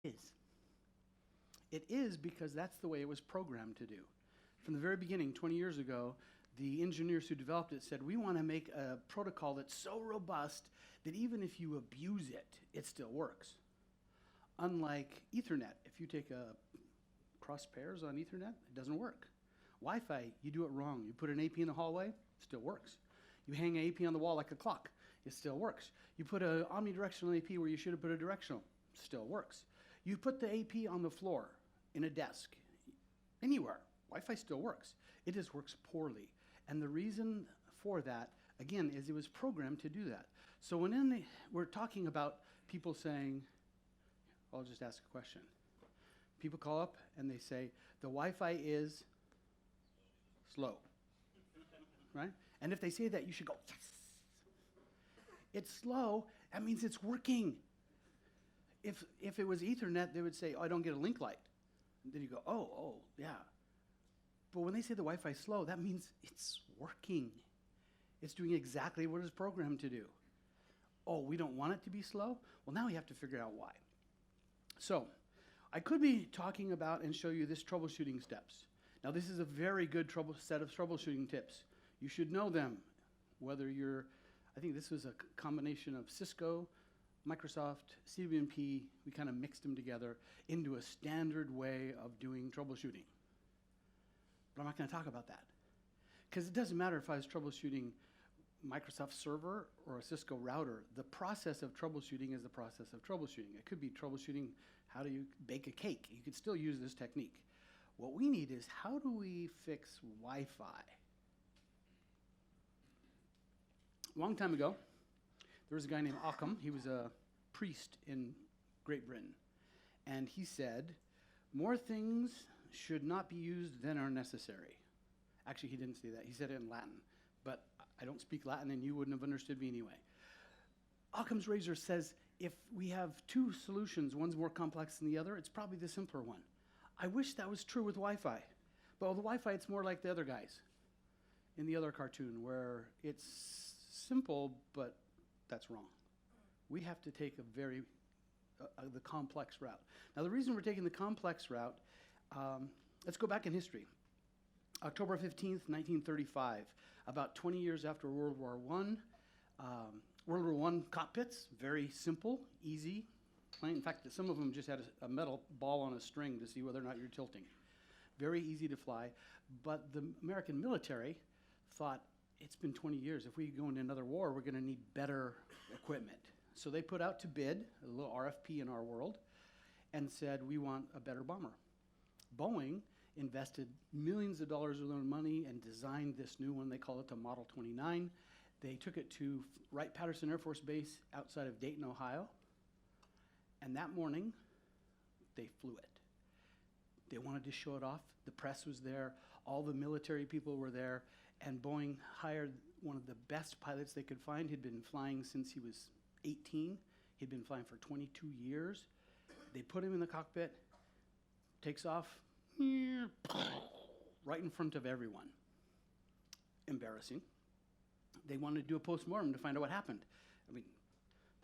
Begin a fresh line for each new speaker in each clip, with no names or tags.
is. It is because that's the way it was programmed to do. From the very beginning, 20 years ago, the engineers who developed it said, we want to make a protocol that's so robust that even if you abuse it, it still works. Unlike Ethernet, if you take a cross pairs on Ethernet, it doesn't work. Wi-Fi, you do it wrong. You put an AP in the hallway, still works. You hang an AP on the wall like a clock, it still works. You put an omnidirectional AP where you should have put a directional, still works. You put the AP on the floor, in a desk, anywhere, Wi-Fi still works. It just works poorly. And the reason for that, again, is it was programmed to do that. So when we're talking about people saying, I'll just ask a question. People call up and they say, the Wi-Fi is slow, right? And if they say that, you should go, yes. It's slow, that means it's working. If it was Ethernet, they would say, oh, I don't get a link light. And then you go, oh, yeah. But when they say the Wi-Fi is slow, that means it's working. It's doing exactly what it's programmed to do. Oh, we don't want it to be slow? Well, now we have to figure out why. So, I could be talking about and show you this troubleshooting steps. Now, this is a very good set of troubleshooting tips. You should know them, whether you're, I think this was a combination of Cisco, Microsoft, CWNP, we kind of mixed them together into a standard way of doing troubleshooting. But I'm not going to talk about that. Because it doesn't matter if I was troubleshooting Microsoft server or a Cisco router. The process of troubleshooting is the process of troubleshooting. It could be troubleshooting how do you bake a cake. You could still use this technique. What we need is how do we fix Wi-Fi? A long time ago, there was a guy named Occam. He was a priest in Great Britain. And he said, more things should not be used than are necessary. Actually, he didn't say that. He said it in Latin. But I don't speak Latin, and you wouldn't have understood me anyway. Occam's razor says if we have two solutions, one's more complex than the other, it's probably the simpler one. I wish that was true with Wi-Fi. But with Wi-Fi, it's more like the other guys in the other cartoon, where it's simple, but that's wrong. We have to take the complex route. Now, the reason we're taking the complex route, let's go back in history. October 15th, 1935, about 20 years after World War I. World War I cockpits, very simple, easy. In fact, some of them just had a metal ball on a string to see whether or not you're tilting. Very easy to fly. But the American military thought, it's been 20 years. If we go into another war, we're going to need better equipment. So they put out to bid, a little RFP in our world, and said, we want a better bomber. Boeing invested millions of dollars worth of money and designed this new one. They call it the Model 29. They took it to Wright-Patterson Air Force Base outside of Dayton, Ohio. And that morning, they flew it. They wanted to show it off. The press was there. All the military people were there. And Boeing hired one of the best pilots they could find. He'd been flying since he was 18. He'd been flying for 22 years. They put him in the cockpit, takes off, right in front of everyone. Embarrassing. They wanted to do a postmortem to find out what happened. I mean,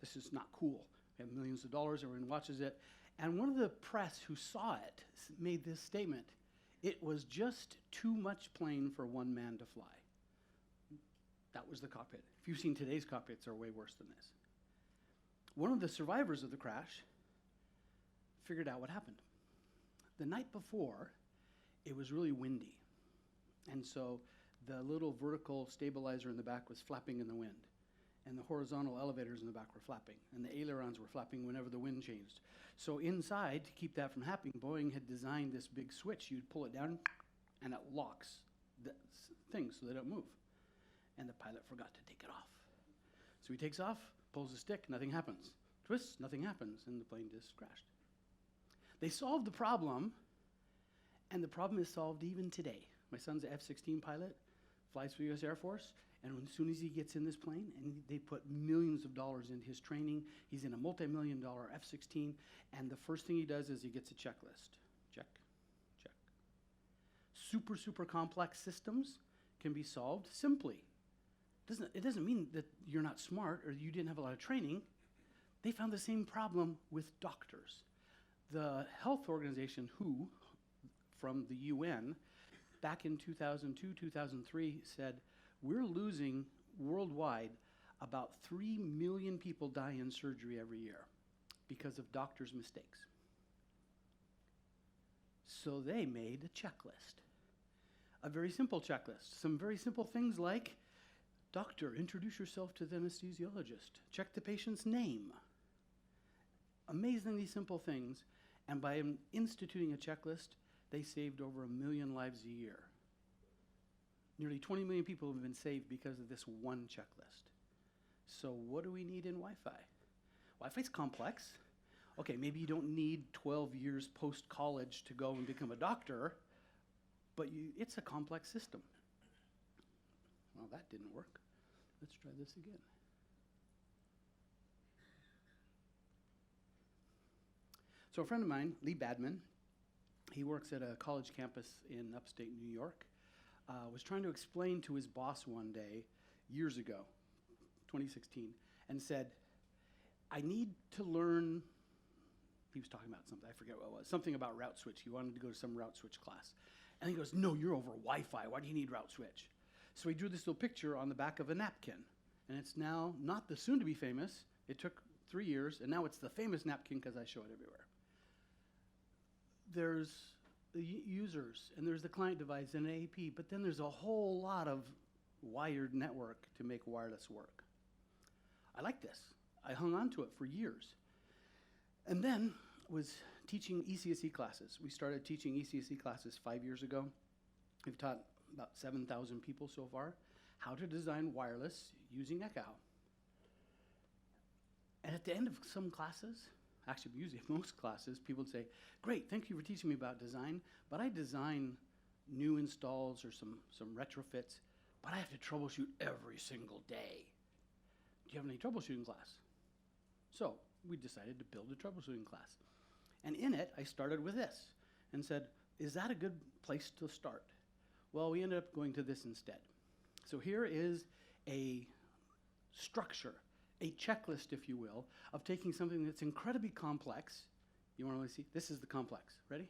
this is not cool. We have millions of dollars, everyone watches it. And one of the press who saw it made this statement. It was just too much plane for one man to fly. That was the cockpit. If you've seen today's cockpits, they're way worse than this. One of the survivors of the crash figured out what happened. The night before, it was really windy. And so the little vertical stabilizer in the back was flapping in the wind. And the horizontal elevators in the back were flapping. And the ailerons were flapping whenever the wind changed. So inside, to keep that from happening, Boeing had designed this big switch. You'd pull it down, and it locks the things so they don't move. And the pilot forgot to take it off. So he takes off, pulls the stick, nothing happens. Twists, nothing happens, and the plane just crashed. They solved the problem, and the problem is solved even today. My son's an F-16 pilot, flies for the U.S. Air Force, and as soon as he gets in this plane, and they put millions of dollars into his training, he's in a multi-million-dollar F-16, and the first thing he does is he gets a checklist. Check, check. Super, super complex systems can be solved simply. It doesn't mean that you're not smart or you didn't have a lot of training. They found the same problem with doctors. The health organization WHO, from the UN, back in 2002, 2003, said, we're losing worldwide about 3 million people die in surgery every year because of doctors' mistakes. So they made a checklist, a very simple checklist. Some very simple things like, doctor, introduce yourself to the anesthesiologist. Check the patient's name. Amazingly simple things. And by instituting a checklist, they saved over 1 million lives a year. Nearly 20 million people have been saved because of this one checklist. So what do we need in Wi-Fi? Wi-Fi's complex. Okay, maybe you don't need 12 years post-college to go and become a doctor, but it's a complex system. Well, that didn't work. Let's try this again. So a friend of mine, Lee Badman, he works at a college campus in upstate New York, was trying to explain to his boss one day, years ago, 2016, and said, I need to learn, he was talking about something, I forget what it was, something about route switch. He wanted to go to some route switch class. And he goes, no, you're over Wi-Fi. Why do you need route switch? So he drew this little picture on the back of a napkin. And it's now not the soon-to-be famous. It took 3 years, and now it's the famous napkin because I show it everywhere. There's the users, and there's the client device and an AP, but then there's a whole lot of wired network to make wireless work. I like this. I hung on to it for years. And then was teaching ECSE classes. We started teaching ECSE classes 5 years ago. We've taught about 7,000 people so far how to design wireless using Ekahau. And at the end of some classes, actually usually most classes, people would say, great, thank you for teaching me about design, but I design new installs or some retrofits, but I have to troubleshoot every single day. Do you have any troubleshooting class? So we decided to build a troubleshooting class. And in it, I started with this and said, is that a good place to start? Well, we ended up going to this instead. So here is a structure, a checklist, if you will, of taking something that's incredibly complex. You want to see? This is the complex. Ready?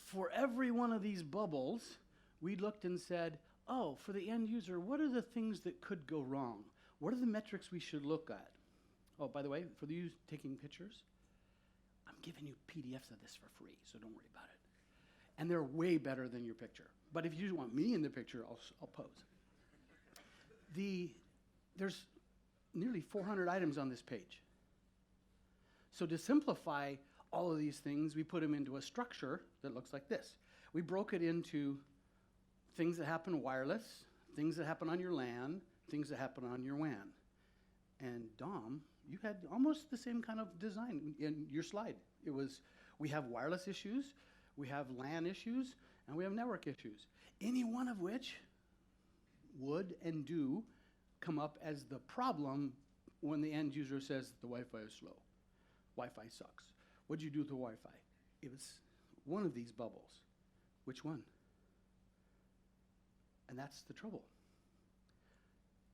For every one of these bubbles, we looked and said, oh, for the end user, what are the things that could go wrong? What are the metrics we should look at? Oh, by the way, for you taking pictures, I'm giving you PDFs of this for free, so don't worry about it. And they're way better than your picture. But if you want me in the picture, I'll pose. There's nearly 400 items on this page. So to simplify all of these things, we put them into a structure that looks like this. We broke it into things that happen wireless, things that happen on your LAN, things that happen on your WAN. And Dom, you had almost the same kind of design in your slide. It was, we have wireless issues, we have LAN issues, and we have network issues. Any one of which would and do come up as the problem when the end user says the Wi-Fi is slow. Wi-Fi sucks. What'd you do with the Wi-Fi? It was one of these bubbles. Which one? And that's the trouble.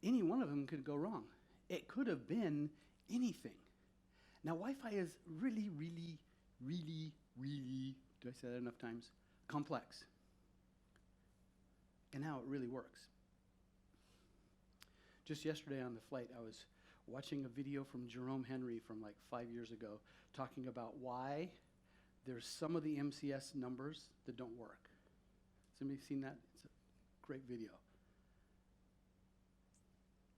Any one of them could go wrong. It could have been anything. Now, Wi-Fi is really, really, really, really, do I say that enough times? Complex. And how it really works. Just yesterday on the flight, I was watching a video from Jerome Henry from like 5 years ago talking about why there's some of the MCS numbers that don't work. Has anybody seen that? It's a great video.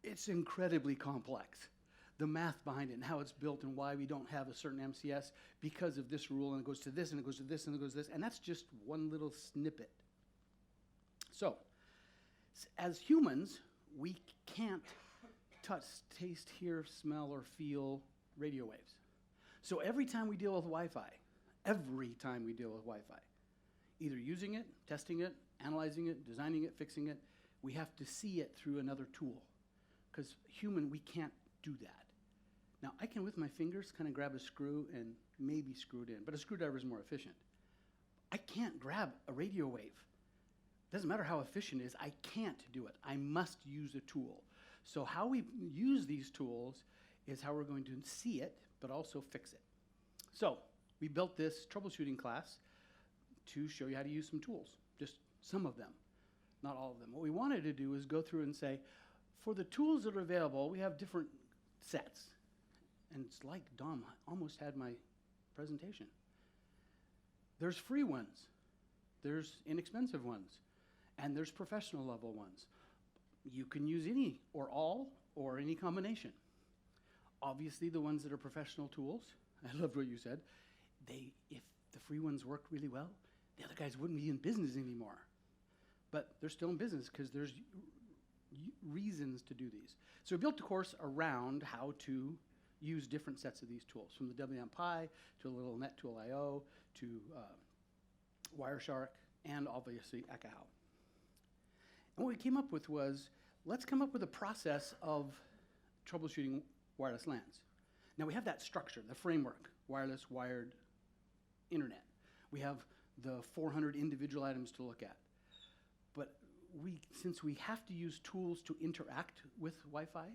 It's incredibly complex. The math behind it and how it's built and why we don't have a certain MCS because of this rule, and it goes to this, and it goes to this, and it goes to this, and that's just one little snippet. So, as humans, we can't touch, taste, hear, smell, or feel radio waves. So every time we deal with Wi-Fi, either using it, testing it, analyzing it, designing it, fixing it, we have to see it through another tool. Because human, we can't do that. Now, I can, with my fingers, kind of grab a screw and maybe screw it in, but a screwdriver is more efficient. I can't grab a radio wave. Doesn't matter how efficient it is, I can't do it. I must use a tool. So how we use these tools is how we're going to see it, but also fix it. So we built this troubleshooting class to show you how to use some tools, just some of them, not all of them. What we wanted to do is go through and say, for the tools that are available, we have different sets. And it's like Dom almost had my presentation. There's free ones, there's inexpensive ones, and there's professional level ones. You can use any or all or any combination. Obviously, the ones that are professional tools, I loved what you said, if the free ones worked really well, the other guys wouldn't be in business anymore. But they're still in business because there's reasons to do these. So we built a course around how to use different sets of these tools, from the WLAN Pi to a little NetTool.io to Wireshark and obviously Ekahau. And what we came up with was, let's come up with a process of troubleshooting wireless LANs. Now we have that structure, the framework, wireless, wired, internet. We have the 400 individual items to look at. But since we have to use tools to interact with Wi-Fi,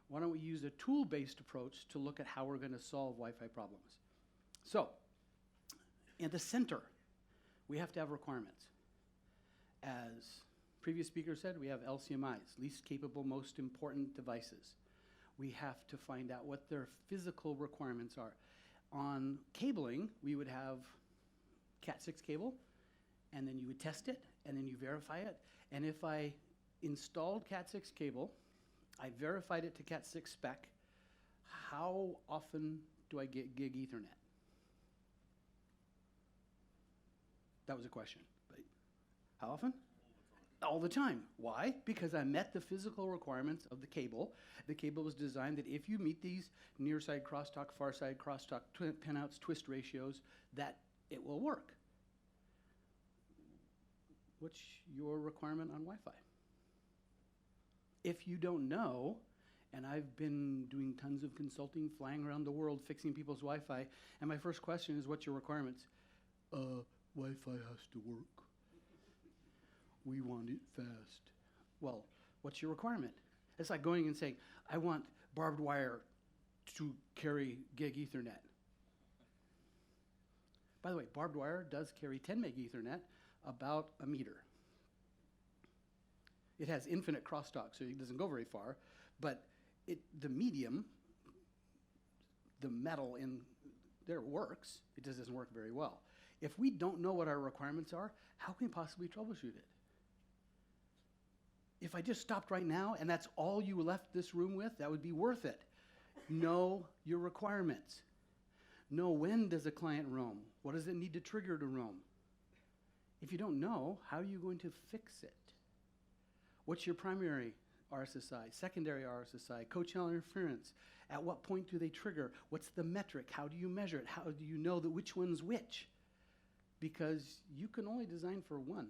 why don't we use a tool-based approach to look at how we're going to solve Wi-Fi problems? So, in the center, we have to have requirements. As previous speaker said, we have LCMIs, least capable, most important devices. We have to find out what their physical requirements are. On cabling, we would have Cat6 cable, and then you would test it, and then you verify it. And if I installed Cat6 cable, I verified it to Cat6 spec, how often do I get gig Ethernet? That was a question. But how often? All the time. Why? Because I met the physical requirements of the cable. The cable was designed that if you meet these near side crosstalk, far side crosstalk, pinouts, twist ratios, that it will work. What's your requirement on Wi-Fi? If you don't know, and I've been doing tons of consulting, flying around the world, fixing people's Wi-Fi, and my first question is, what's your requirements? Wi-Fi has to work. We want it fast. Well, what's your requirement? It's like going and saying, I want barbed wire to carry gig Ethernet. By the way, barbed wire does carry 10 meg Ethernet, about a meter. It has infinite crosstalk, so it doesn't go very far, but the medium, the metal in there works. It just doesn't work very well. If we don't know what our requirements are, how can we possibly troubleshoot it? If I just stopped right now and that's all you left this room with, that would be worth it. Know your requirements. Know when does a client roam? What does it need to trigger to roam? If you don't know, how are you going to fix it? What's your primary RSSI, secondary RSSI, co-channel interference? At what point do they trigger? What's the metric? How do you measure it? How do you know that which one's which? Because you can only design for one.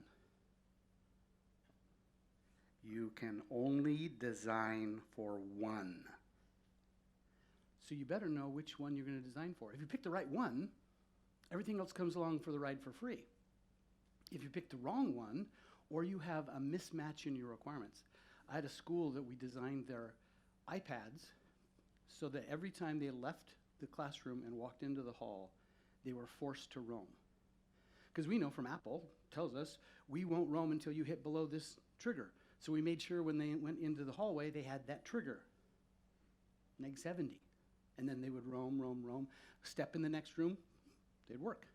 You can only design for one. So you better know which one you're going to design for. If you pick the right one, everything else comes along for the ride for free. If you pick the wrong one, or you have a mismatch in your requirements. I had a school that we designed their iPads so that every time they left the classroom and walked into the hall, they were forced to roam. Because we know from Apple, tells us, we won't roam until you hit below this trigger. So we made sure when they went into the hallway, they had that trigger, neg 70. And then they would roam, roam, roam, step in the next room, they'd work.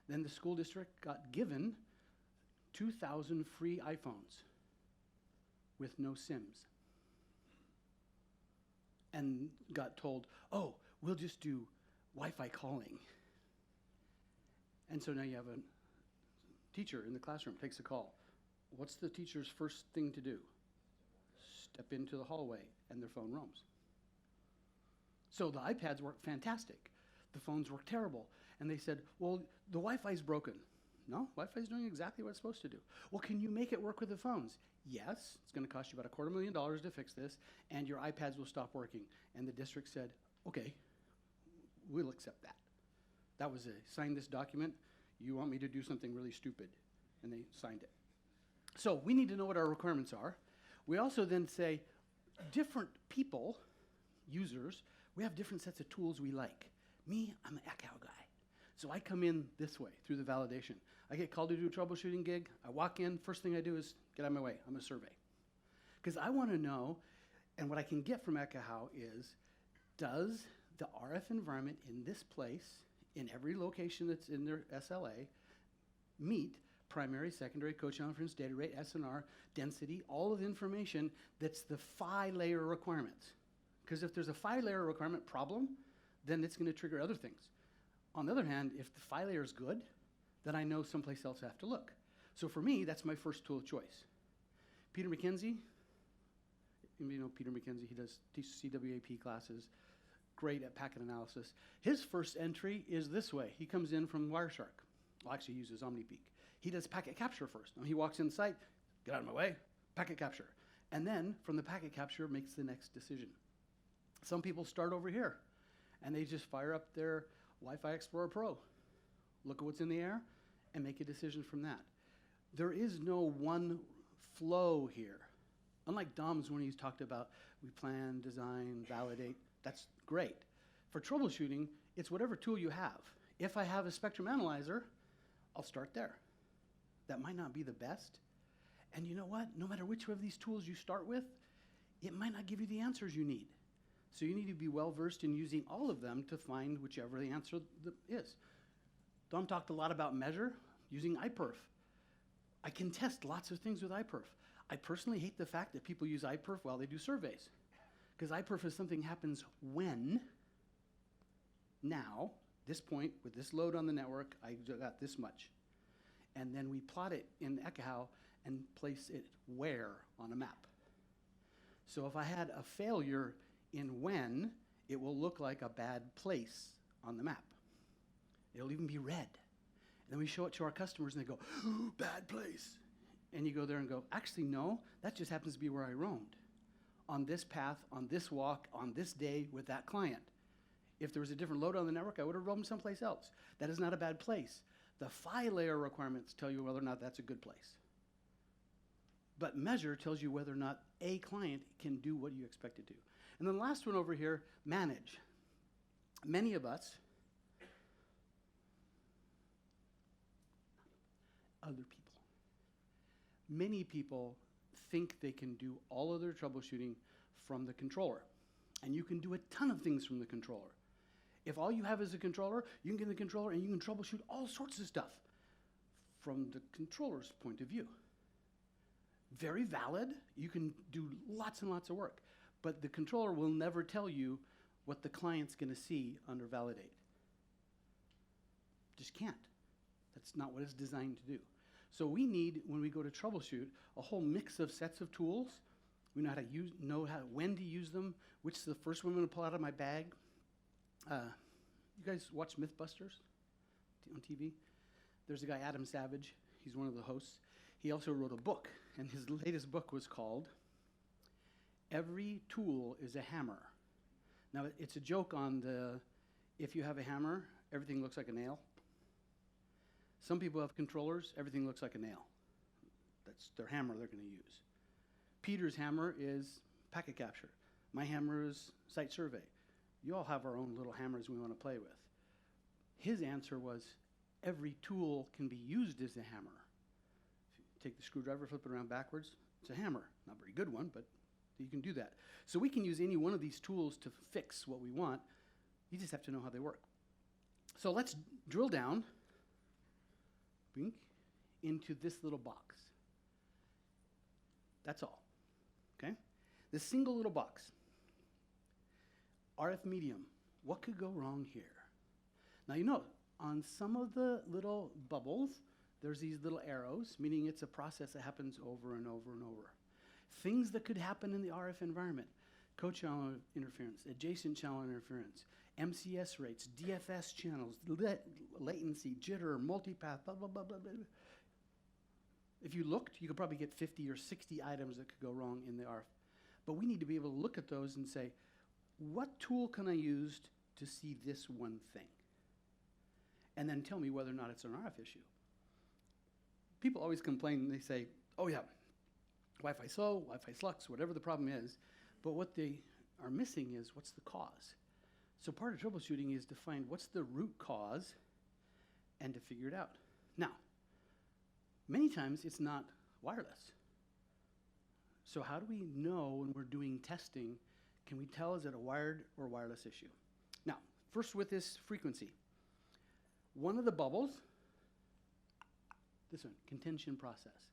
Then the school district got given 2,000 free iPhones with no SIMs. And got told, oh, we'll just do Wi-Fi calling. And so now you have a teacher in the classroom, takes a call. What's the teacher's first thing to do? Step into the hallway and their phone roams. So the iPads work fantastic. The phones work terrible. And they said, well, the Wi-Fi's broken. No, Wi-Fi's doing exactly what it's supposed to do. Well, can you make it work with the phones? Yes, it's going to cost you about $250,000 to fix this, and your iPads will stop working. And the district said, okay, we'll accept that. That was a sign this document. You want me to do something really stupid. And they signed it. So we need to know what our requirements are. We also then say, different people, users, we have different sets of tools we like. Me, I'm an echo guy. So I come in this way, through the validation. I get called to do a troubleshooting gig. I walk in, first thing I do is get out of my way. I'm a survey. Because I want to know, and what I can get from Ekahau is, does the RF environment in this place, in every location that's in their SLA, meet primary, secondary, co-channel inference, data rate, SNR, density, all of the information that's the phi layer requirements. Because if there's a phi layer requirement problem, then it's going to trigger other things. On the other hand, if the phi layer is good, then I know someplace else I have to look. So for me, that's my first tool of choice. Peter McKenzie, you know Peter McKenzie, he teaches CWAP classes, great at packet analysis. His first entry is this way. He comes in from Wireshark. Well, actually, he uses OmniPeak. He does packet capture first. He walks in site, get out of my way, packet capture. And then, from the packet capture, makes the next decision. Some people start over here, and they just fire up their Wi-Fi Explorer Pro, look at what's in the air, and make a decision from that. There is no one flow here. Unlike Dom's when he's talked about we plan, design, validate, that's great. For troubleshooting, it's whatever tool you have. If I have a spectrum analyzer, I'll start there. That might not be the best. And you know what? No matter which of these tools you start with, it might not give you the answers you need. So you need to be well-versed in using all of them to find whichever the answer is. Dom talked a lot about measure using iPerf. I can test lots of things with iPerf. I personally hate the fact that people use iPerf while they do surveys. Because iPerf is something happens when, now, this point, with this load on the network, I got this much. And then we plot it in Ekahau and place it where on a map. So if I had a failure in when, it will look like a bad place on the map. It'll even be red. And then we show it to our customers and they go, "Ooh, bad place." And you go there and go, actually, no, that just happens to be where I roamed. On this path, on this walk, on this day with that client. If there was a different load on the network, I would have roamed someplace else. That is not a bad place. The phi layer requirements tell you whether or not that's a good place. But measure tells you whether or not a client can do what you expect it to. And then the last one over here, manage. Many of us, other people, many people think they can do all of their troubleshooting from the controller. And you can do a ton of things from the controller. If all you have is a controller, you can get in the controller and you can troubleshoot all sorts of stuff from the controller's point of view. Very valid. You can do lots and lots of work. But the controller will never tell you what the client's going to see under validate. Just can't. That's not what it's designed to do. So we need, when we go to troubleshoot, a whole mix of sets of tools. We know how to use, when to use them, which is the first one I'm going to pull out of my bag. You guys watch Mythbusters on TV? There's a guy, Adam Savage. He's one of the hosts. He also wrote a book, and his latest book was called Every Tool is a Hammer. Now, it's a joke on the, if you have a hammer, everything looks like a nail. Some people have controllers, everything looks like a nail. That's their hammer they're going to use. Peter's hammer is packet capture. My hammer is site survey. You all have our own little hammers we want to play with. His answer was, every tool can be used as a hammer. If you take the screwdriver, flip it around backwards, it's a hammer. Not a very good one, but you can do that. So we can use any one of these tools to fix what we want. You just have to know how they work. So let's drill down into this little box. That's all, okay? This single little box. RF medium, what could go wrong here? Now you know, on some of the little bubbles, there's these little arrows, meaning it's a process that happens over and over and over. Things that could happen in the RF environment: co-channel interference, adjacent channel interference, MCS rates, DFS channels, latency, jitter, multipath, blah, blah, blah, blah, blah. If you looked, you could probably get 50 or 60 items that could go wrong in the RF. But we need to be able to look at those and say, what tool can I use to see this one thing? And then tell me whether or not it's an RF issue. People always complain, they say, oh yeah, Wi-Fi slow, Wi-Fi slux, whatever the problem is, but what they are missing is what's the cause. So part of troubleshooting is to find what's the root cause and to figure it out. Now, many times it's not wireless. So how do we know when we're doing testing, can we tell is it a wired or wireless issue? Now, first with this frequency. One of the bubbles, this one, contention process.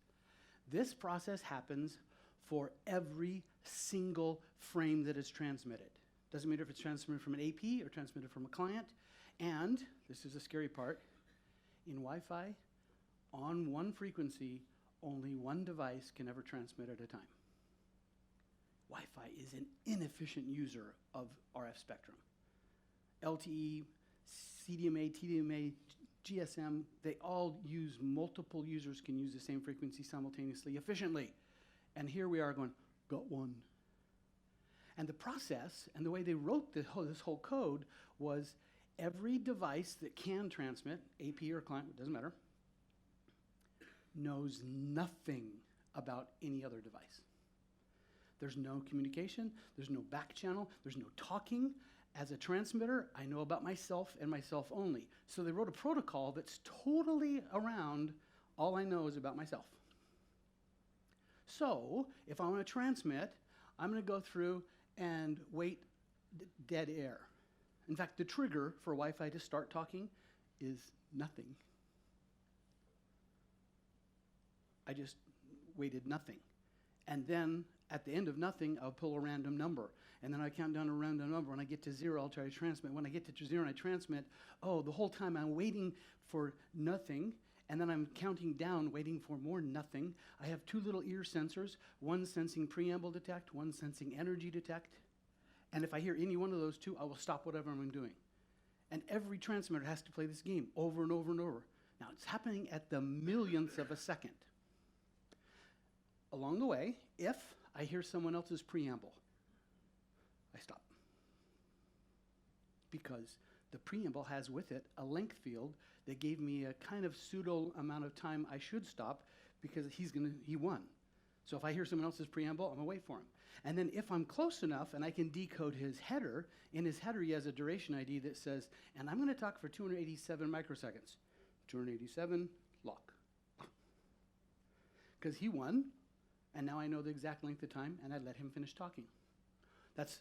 This process happens for every single frame that is transmitted. Doesn't matter if it's transmitted from an AP or transmitted from a client. And, this is a scary part, in Wi-Fi, on one frequency, only one device can ever transmit at a time. Wi-Fi is an inefficient user of RF spectrum. LTE, CDMA, TDMA, GSM, they all use, multiple users can use the same frequency simultaneously efficiently. And here we are going, got one. And the process and the way they wrote this whole code was every device that can transmit, AP or client, it doesn't matter, knows nothing about any other device. There's no communication, there's no back channel, there's no talking. As a transmitter, I know about myself and myself only. So they wrote a protocol that's totally around all I know is about myself. So if I want to transmit, I'm going to go through and wait dead air. In fact, the trigger for Wi-Fi to start talking is nothing. I just waited nothing. And then at the end of nothing, I'll pull a random number. And then I count down a random number. When I get to 0, I'll try to transmit. When I get to 0 and I transmit, oh, the whole time I'm waiting for nothing. And then I'm counting down, waiting for more nothing. I have two little ear sensors, one sensing preamble detect, one sensing energy detect. And if I hear any one of those two, I will stop whatever I'm doing. And every transmitter has to play this game over and over and over. Now, it's happening at the millionth of a second. Along the way, if I hear someone else's preamble, I stop. Because the preamble has with it a length field that gave me a kind of pseudo amount of time I should stop because he won. So if I hear someone else's preamble, I'm gonna wait for him. And then if I'm close enough and I can decode his header, in his header he has a duration ID that says, and I'm gonna talk for 287 microseconds. 287, lock. Because he won, and now I know the exact length of time, and I let him finish talking. That's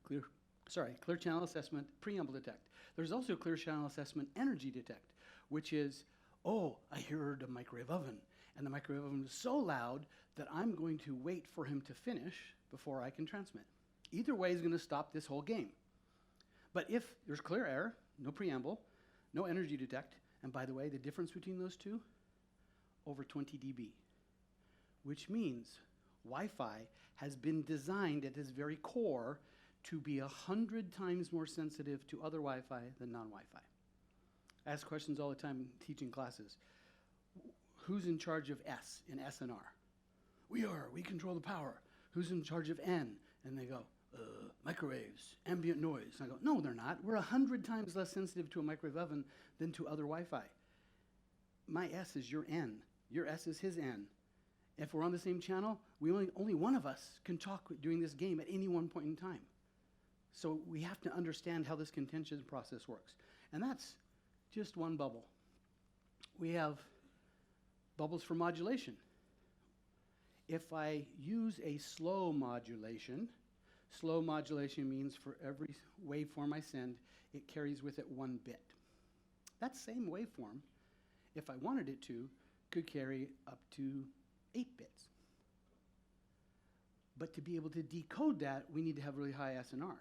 clear channel assessment, preamble detect. There's also clear channel assessment, energy detect, which is, oh, I heard a microwave oven, and the microwave oven is so loud that I'm going to wait for him to finish before I can transmit. Either way is going to stop this whole game. But if there's clear error, no preamble, no energy detect, and by the way, the difference between those two, over 20 dB, which means Wi-Fi has been designed at its very core to be 100 times more sensitive to other Wi-Fi than non-Wi-Fi. I ask questions all the time teaching classes. Who's in charge of S in SNR? We are, we control the power. Who's in charge of N? And they go, microwaves, ambient noise. And I go, no, they're not. We're 100 times less sensitive to a microwave oven than to other Wi-Fi. My S is your N. Your S is his N. If we're on the same channel, only one of us can talk during this game at any one point in time. So we have to understand how this contention process works. And that's just one bubble. We have bubbles for modulation. If I use a slow modulation means for every waveform I send, it carries with it 1 bit. That same waveform, if I wanted it to, could carry up to 8 bits. But to be able to decode that, we need to have really high SNR.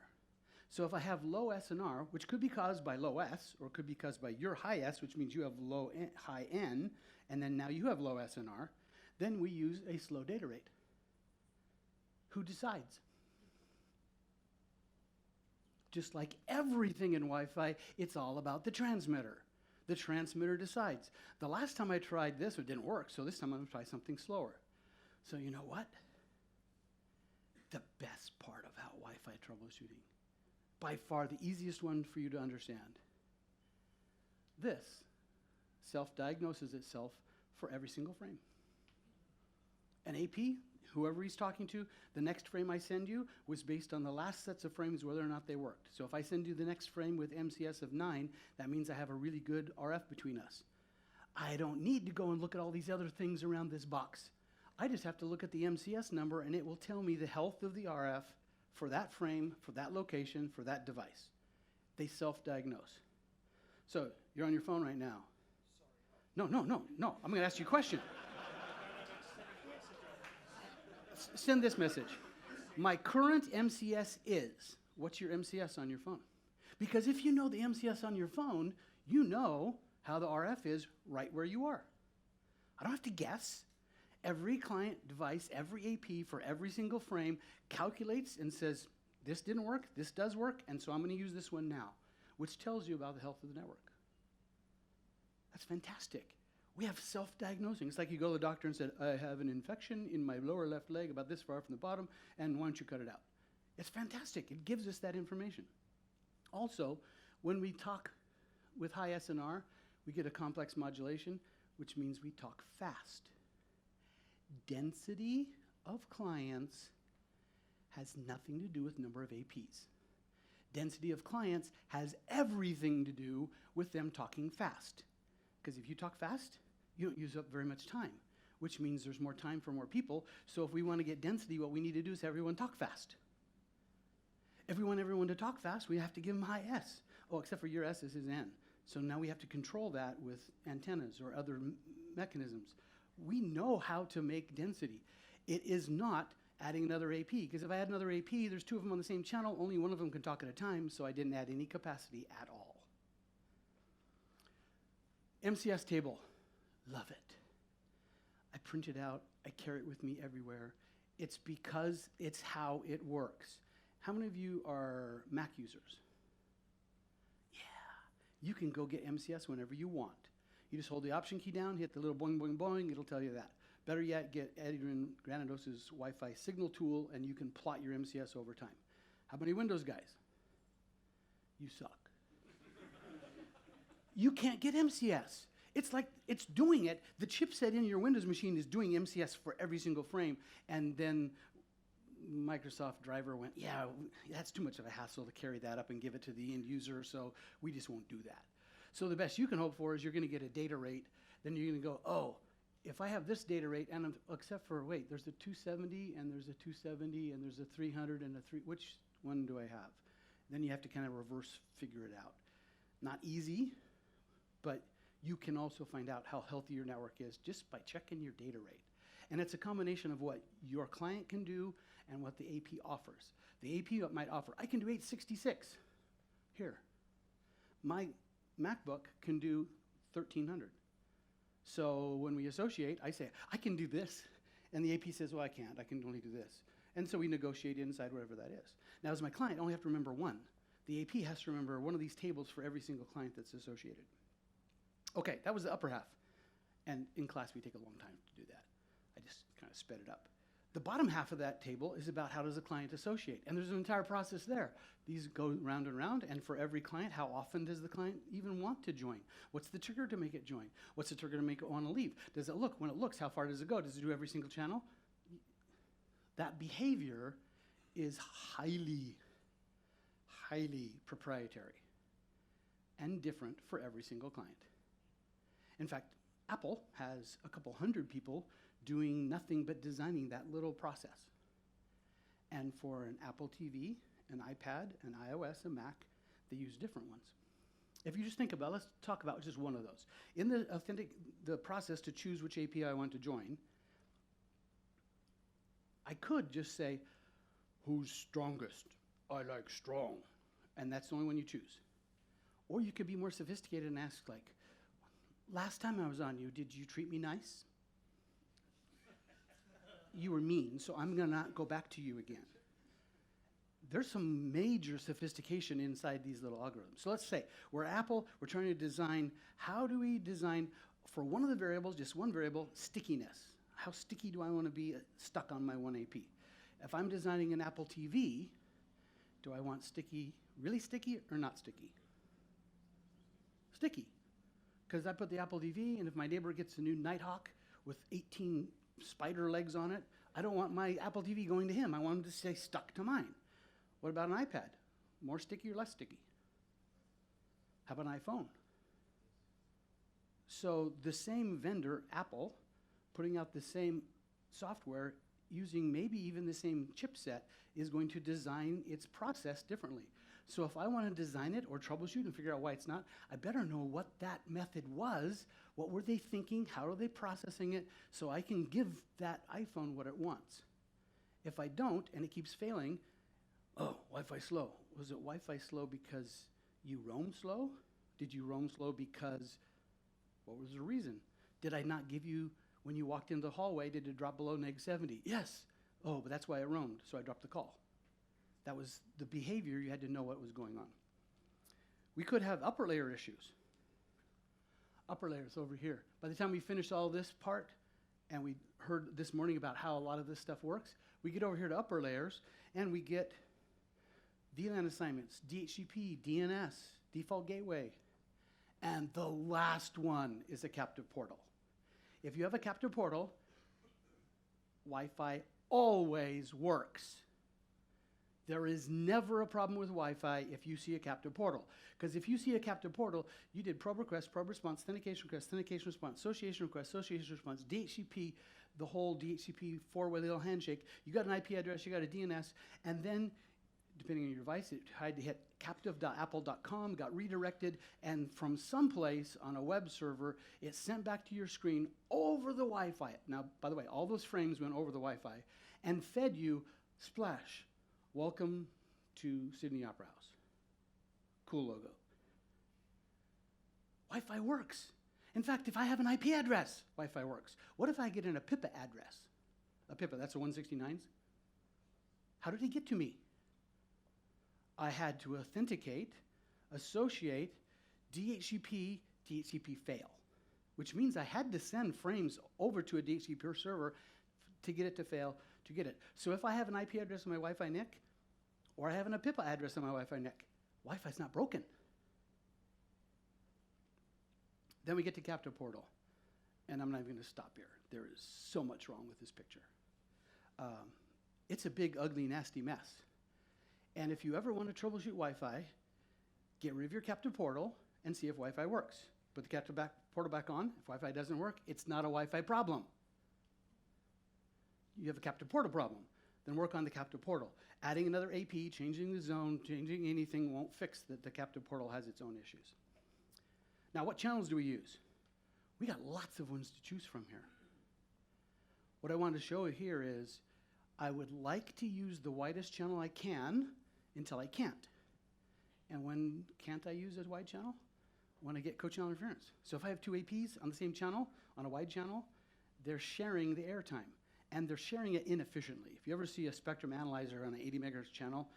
So if I have low SNR, which could be caused by low S, or could be caused by your high S, which means you have high N, and then now you have low SNR, then we use a slow data rate. Who decides? Just like everything in Wi-Fi, it's all about the transmitter. The transmitter decides. The last time I tried this, it didn't work, so this time I'm going to try something slower. So you know what? The best part of how Wi-Fi troubleshooting, by far the easiest one for you to understand. This self-diagnoses itself for every single frame. An AP, whoever he's talking to, the next frame I send you was based on the last sets of frames, whether or not they worked. So if I send you the next frame with MCS of 9, that means I have a really good RF between us. I don't need to go and look at all these other things around this box. I just have to look at the MCS number, and it will tell me the health of the RF for that frame, for that location, for that device. They self-diagnose. So you're on your phone right now. No. I'm going to ask you a question. Send this message. My current MCS is. What's your MCS on your phone? Because if you know the MCS on your phone, you know how the RF is right where you are. I don't have to guess. Every client device, every AP for every single frame calculates and says, this didn't work, this does work, and so I'm going to use this one now, which tells you about the health of the network. That's fantastic. We have self-diagnosing. It's like you go to the doctor and said, I have an infection in my lower left leg about this far from the bottom, and why don't you cut it out? It's fantastic. It gives us that information. Also, when we talk with high SNR, we get a complex modulation, which means we talk fast. Density of clients has nothing to do with number of APs. Density of clients has everything to do with them talking fast. Because if you talk fast, you don't use up very much time, which means there's more time for more people. So if we want to get density, what we need to do is have everyone talk fast. If we want everyone to talk fast, we have to give them high S. Oh, except for your S is his N. So now we have to control that with antennas or other mechanisms. We know how to make density. It is not adding another AP, because if I add another AP, there's two of them on the same channel, only one of them can talk at a time, so I didn't add any capacity at all. MCS table, love it. I print it out, I carry it with me everywhere. It's because it's how it works. How many of you are Mac users? Yeah, you can go get MCS whenever you want. You just hold the option key down, hit the little boing, boing, boing, it'll tell you that. Better yet, get Adrian Granados' Wi-Fi signal tool, and you can plot your MCS over time. How many Windows guys? You suck. You can't get MCS. It's like it's doing it. The chipset in your Windows machine is doing MCS for every single frame, and then Microsoft driver went, yeah, that's too much of a hassle to carry that up and give it to the end user, so we just won't do that. So the best you can hope for is you're going to get a data rate. Then you're going to go, oh, if I have this data rate, and except for, wait, there's a 270, and there's a 270, and there's a 300, and a 3, which one do I have? Then you have to kind of reverse figure it out. Not easy, but you can also find out how healthy your network is just by checking your data rate. And it's a combination of what your client can do and what the AP offers. The AP might offer, I can do 866. Here. My MacBook can do 1300. So when we associate, I say, I can do this. And the AP says, well, I can't. I can only do this. And so we negotiate inside whatever that is. Now, as my client, I only have to remember one. The AP has to remember one of these tables for every single client that's associated. Okay, that was the upper half. And in class, we take a long time to do that. I just kind of sped it up. The bottom half of that table is about how does a client associate. And there's an entire process there. These go round and round, and for every client, how often does the client even want to join? What's the trigger to make it join? What's the trigger to make it want to leave? Does it look? When it looks, how far does it go? Does it do every single channel? That behavior is highly, highly proprietary and different for every single client. In fact, Apple has a couple hundred people doing nothing but designing that little process. And for an Apple TV, an iPad, an iOS, a Mac, they use different ones. If you just think about, let's talk about just one of those. In the process to choose which API I want to join, I could just say, who's strongest? I like strong. And that's the only one you choose. Or you could be more sophisticated and ask, like, last time I was on you, did you treat me nice? You were mean, so I'm going to not go back to you again. There's some major sophistication inside these little algorithms. So let's say we're Apple, we're trying to design, how do we design for one of the variables, just one variable, stickiness. How sticky do I want to be stuck on my one AP? If I'm designing an Apple TV, do I want sticky, really sticky or not sticky? Sticky. Because I put the Apple TV, and if my neighbor gets a new Nighthawk with 18 spider legs on it, I don't want my Apple TV going to him. I want him to stay stuck to mine. What about an iPad? More sticky or less sticky? How about an iPhone? So the same vendor, Apple, putting out the same software using maybe even the same chipset is going to design its process differently. So if I want to design it or troubleshoot and figure out why it's not, I better know what that method was, what were they thinking, how are they processing it, so I can give that iPhone what it wants. If I don't and it keeps failing, oh, Wi-Fi slow. Was it Wi-Fi slow because you roam slow? Did you roam slow because, what was the reason? Did I not give you, when you walked into the hallway, did it drop below -70? Yes. Oh, but that's why it roamed, so I dropped the call. That was the behavior. You had to know what was going on. We could have upper layer issues. Upper layers over here. By the time we finish all this part, and we heard this morning about how a lot of this stuff works, we get over here to upper layers, and we get VLAN assignments, DHCP, DNS, default gateway, and the last one is a captive portal. If you have a captive portal, Wi-Fi always works. There is never a problem with Wi-Fi if you see a captive portal. Because if you see a captive portal, you did probe request, probe response, authentication request, authentication response, association request, association response, DHCP, the whole DHCP four-way little handshake. You got an IP address, you got a DNS, and then, depending on your device, it had to hit captive.apple.com, got redirected, and from someplace on a web server, it sent back to your screen over the Wi-Fi. Now, by the way, all those frames went over the Wi-Fi and fed you splash. Welcome to Sydney Opera House. Cool logo. Wi-Fi works. In fact, if I have an IP address, Wi-Fi works. What if I get an APIPA address? APIPA, that's the 169s. How did it get to me? I had to authenticate, associate, DHCP, DHCP fail, which means I had to send frames over to a DHCP server to get it to fail, to get it. So if I have an IP address on my Wi-Fi NIC, or I have an APIPA address on my Wi-Fi NIC, Wi-Fi's not broken. Then we get to captive portal, and I'm not even going to stop here. There is so much wrong with this picture. It's a big, ugly, nasty mess. And if you ever want to troubleshoot Wi-Fi, get rid of your captive portal and see if Wi-Fi works. Put the captive portal back on. If Wi-Fi doesn't work, it's not a Wi-Fi problem. You have a captive portal problem. Then work on the captive portal. Adding another AP, changing the zone, changing anything won't fix that the captive portal has its own issues. Now, what channels do we use? We got lots of ones to choose from here. What I want to show here is I would like to use the widest channel I can until I can't. And when can't I use a wide channel? When I get co-channel interference. So if I have two APs on the same channel, on a wide channel, they're sharing the airtime. And they're sharing it inefficiently. If you ever see a spectrum analyzer on an 80 megahertz channel,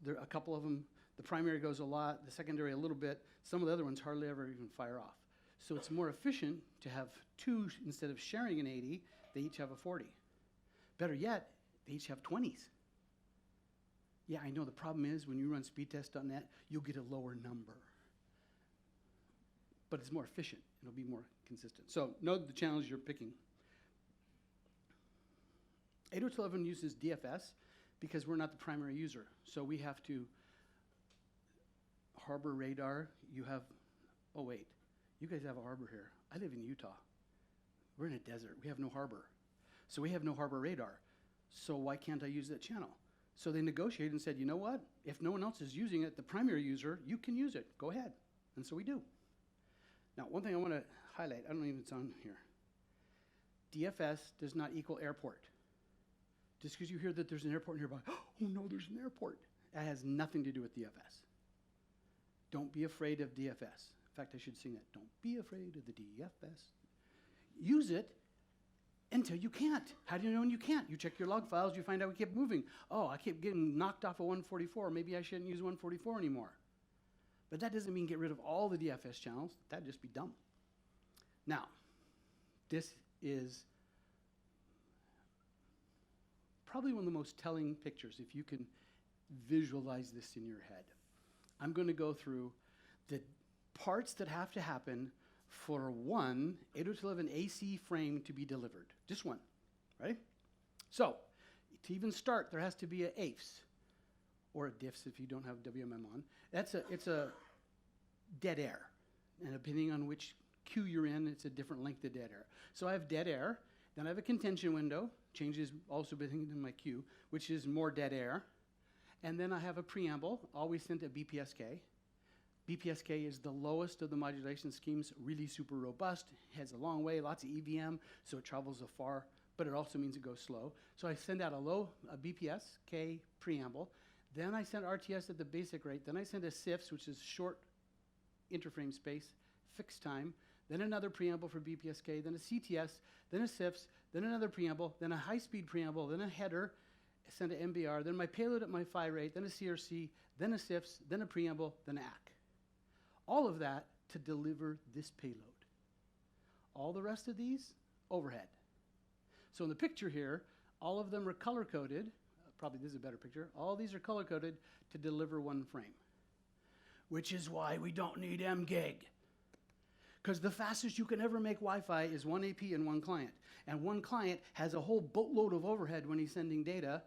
there are a couple of them, the primary goes a lot, the secondary a little bit, some of the other ones hardly ever even fire off. So it's more efficient to have two, instead of sharing an 80, they each have a 40. Better yet, they each have 20s. Yeah, I know the problem is when you run speedtest.net, you'll get a lower number. But it's more efficient, it'll be more consistent. So know the channels you're picking. 802.11 uses DFS because we're not the primary user. So we have to harbor radar. You have, oh wait, you guys have a harbor here. I live in Utah. We're in a desert. We have no harbor. So we have no harbor radar. So why can't I use that channel? So they negotiated and said, you know what? If no one else is using it, the primary user, you can use it. Go ahead. And so we do. Now, one thing I want to highlight, I don't know if it's on here. DFS does not equal airport. Just because you hear that there's an airport nearby, oh no, there's an airport. That has nothing to do with DFS. Don't be afraid of DFS. In fact, I should sing that. Don't be afraid of the DFS. Use it until you can't. How do you know when you can't? You check your log files, you find out we kept moving. Oh, I kept getting knocked off of 144. Maybe I shouldn't use 144 anymore. But that doesn't mean get rid of all the DFS channels. That'd just be dumb. Now, this is probably one of the most telling pictures if you can visualize this in your head. I'm going to go through the parts that have to happen for one 802.11 AC frame to be delivered. Just one, right? So To even start, there has to be a AFS, or a diffs if you don't have WMM on. It's a dead air. And depending on which queue you're in, it's a different length of dead air. So I have dead air, then I have a contention window, changes also between my queue, which is more dead air. And then I have a preamble, always sent at BPSK. BPSK is the lowest of the modulation schemes, really super robust, has a long way, lots of EVM, so it travels afar, but it also means it goes slow. So I send out a BPSK preamble, then I send RTS at the basic rate, then I send a CIFS, which is short interframe space, fixed time, then another preamble for BPSK, then a CTS, then a CIFS, then another preamble, then a high-speed preamble, then a header, send an MBR, then my payload at my phi rate, then a CRC, then a CIFS, then a preamble, then an ACK. All of that to deliver this payload. All the rest of these, overhead. So in the picture here, all of them are color-coded. Probably this is a better picture. All these are color-coded to deliver one frame, which is why we don't need MGig. Because the fastest you can ever make Wi-Fi is one AP and one client. And one client has a whole boatload of overhead when he's sending data,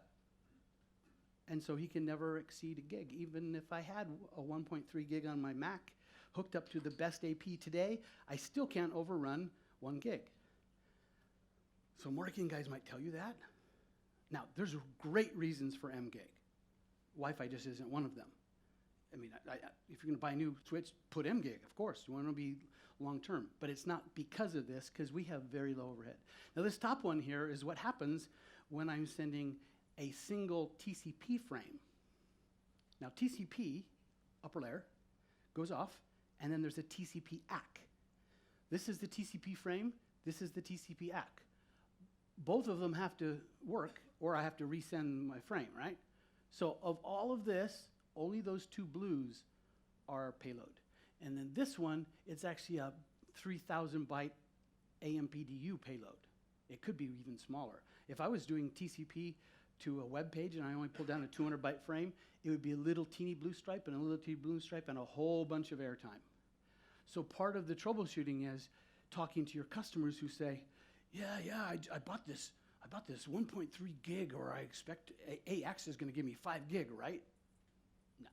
and so he can never exceed a gig. Even if I had a 1.3 gig on my Mac hooked up to the best AP today, I still can't overrun 1 gig. So marketing guys might tell you that. Now, there's great reasons for MGig. Wi-Fi just isn't one of them. I mean, if you're going to buy a new switch, put MGig, of course. You want to be long-term. But it's not because of this, because we have very low overhead. Now, this top one here is what happens when I'm sending a single TCP frame. Now, TCP, upper layer, goes off, and then there's a TCP ACK. This is the TCP frame. This is the TCP ACK. Both of them have to work, or I have to resend my frame, right? So of all of this, only those two blues are payload. And then this one, it's actually a 3,000 byte AMPDU payload. It could be even smaller. If I was doing TCP to a web page and I only pulled down a 200 byte frame, it would be a little teeny blue stripe and a little teeny blue stripe and a whole bunch of airtime. So part of the troubleshooting is talking to your customers who say, I bought this 1.3 gig, or I expect AX is going to give me 5 gig, right? No.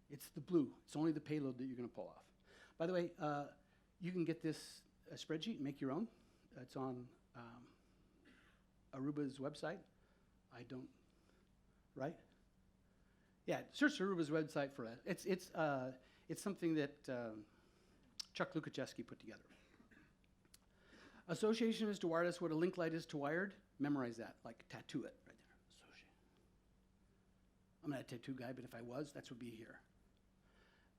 It's the blue. It's only the payload that you're going to pull off. By the way, you can get this spreadsheet and make your own. It's on Aruba's website. I don't, right? Yeah, search Aruba's website for it. It's something that Chuck Lukaszewski put together. Association is to wireless what a link light is to wired. Memorize that, like tattoo it right there. Association. I'm not a tattoo guy, but if I was, that's what would be here.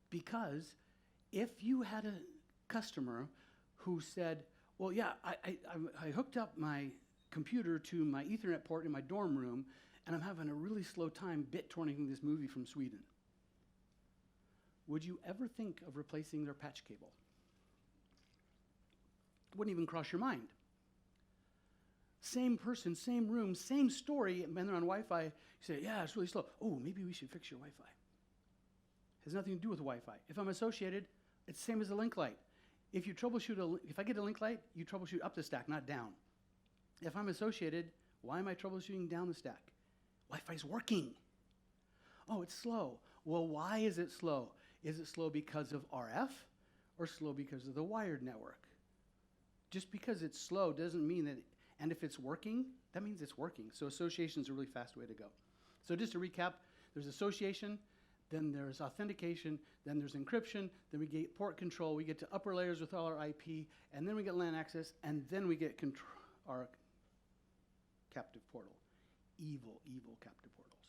Because if you had a customer who said, well, yeah, I hooked up my computer to my Ethernet port in my dorm room, and I'm having a really slow time bit-torrenting this movie from Sweden. Would you ever think of replacing their patch cable? Wouldn't even cross your mind. Same person, same room, same story, and they're on Wi-Fi. You say, yeah, it's really slow. Oh, maybe we should fix your Wi-Fi. Has nothing to do with Wi-Fi. If I'm associated, it's the same as a link light. If you troubleshoot, if I get a link light, you troubleshoot up the stack, not down. If I'm associated, why am I troubleshooting down the stack? Wi-Fi's working. Oh, it's slow. Well, why is it slow? Is it slow because of RF or slow because of the wired network? Just because it's slow doesn't mean that, and if it's working, that means it's working. So association is a really fast way to go. So just to recap, there's association, then there's authentication, then there's encryption, then we get port control, we get to upper layers with all our IP, and then we get LAN access, and then we get our captive portal. Evil, evil captive portals.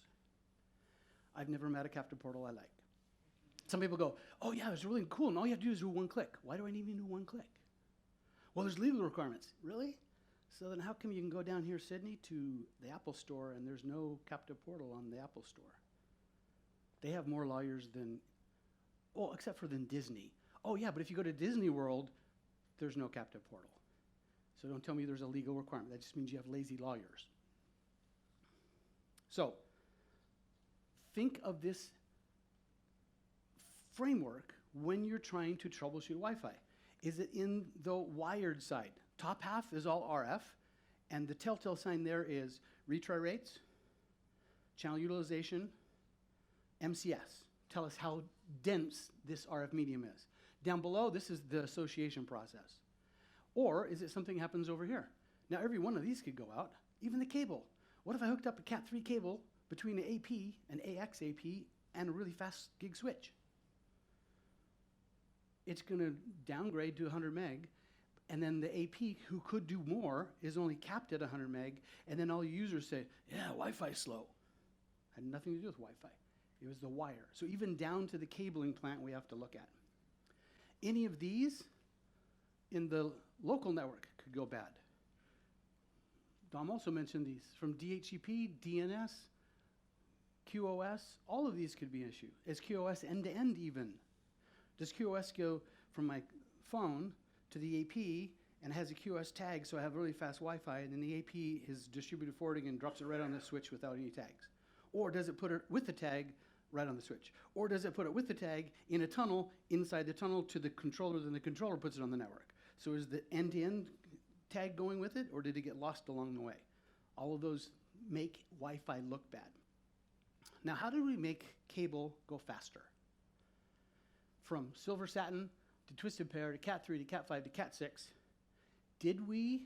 I've never met a captive portal I like. Some people go, oh yeah, it's really cool, and all you have to do is do one click. Why do I need to do one click? Well, there's legal requirements. Really? So then how come you can go down here, Sydney, to the Apple Store, and there's no captive portal on the Apple Store? They have more lawyers than, except for than Disney. Oh yeah, but if you go to Disney World, there's no captive portal. So don't tell me there's a legal requirement. That just means you have lazy lawyers. So think of this framework when you're trying to troubleshoot Wi-Fi. Is it in the wired side? Top half is all RF, And the telltale sign there is retry rates, channel utilization, MCS. Tell us how dense this RF medium is. Down below, this is the association process. Or is it something happens over here? Now, every one of these could go out, even the cable. What if I hooked up a Cat3 cable between an AP, an AX AP, and a really fast gig switch? It's going to downgrade to 100 meg, and then the AP, who could do more, is only capped at 100 meg, and then all users say, yeah, Wi-Fi's slow. Had nothing to do with Wi-Fi. It was the wire. So even down to the cabling plant we have to look at. Any of these in the local network could go bad. Dom also mentioned these. From DHCP, DNS, QoS, all of these could be an issue. Is QoS end-to-end even? Does QoS go from my phone to the AP and has a QoS tag, so I have really fast Wi-Fi, and then the AP is distributed forwarding and drops it right on the switch without any tags? Or does it put it with the tag right on the switch? Or does it put it with the tag in a tunnel, inside the tunnel to the controller, then the controller puts it on the network? So is the end-to-end tag going with it, or did it get lost along the way? All of those make Wi-Fi look bad. Now, how do we make cable go faster? From silver satin to twisted pair to Cat3 to Cat5 to Cat6, did we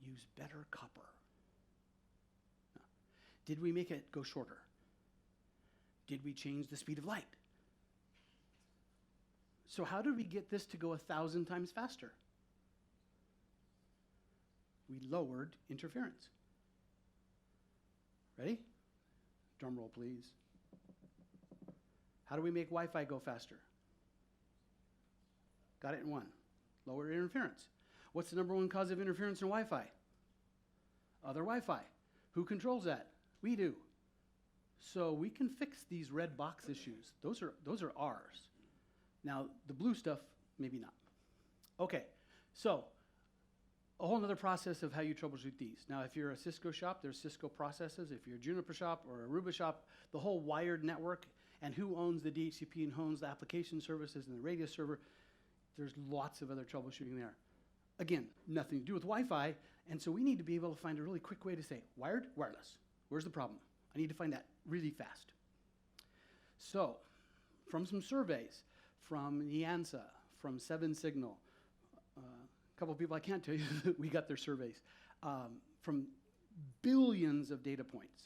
use better copper? No. Did we make it go shorter? Did we change the speed of light? So how did we get this to go 1,000 times faster? We lowered interference. Ready? Drum roll, please. How do we make Wi-Fi go faster? Got it in one. Lower interference. What's the number one cause of interference in Wi-Fi? Other Wi-Fi. Who controls that? We do. So we can fix these red box issues. Those are ours. Now, the blue stuff, maybe not. Okay, so a whole other process of how you troubleshoot these. Now, if you're a Cisco shop, there's Cisco processes. If you're a Juniper shop or a Aruba shop, the whole wired network and who owns the DHCP and who owns the application services and the radio server, there's lots of other troubleshooting there. Again, nothing to do with Wi-Fi, and so we need to be able to find a really quick way to say, wired, wireless. Where's the problem? I need to find that really fast. So, from some surveys, from Niansa, from 7Signal, a couple of people I can't tell you that we got their surveys, from billions of data points.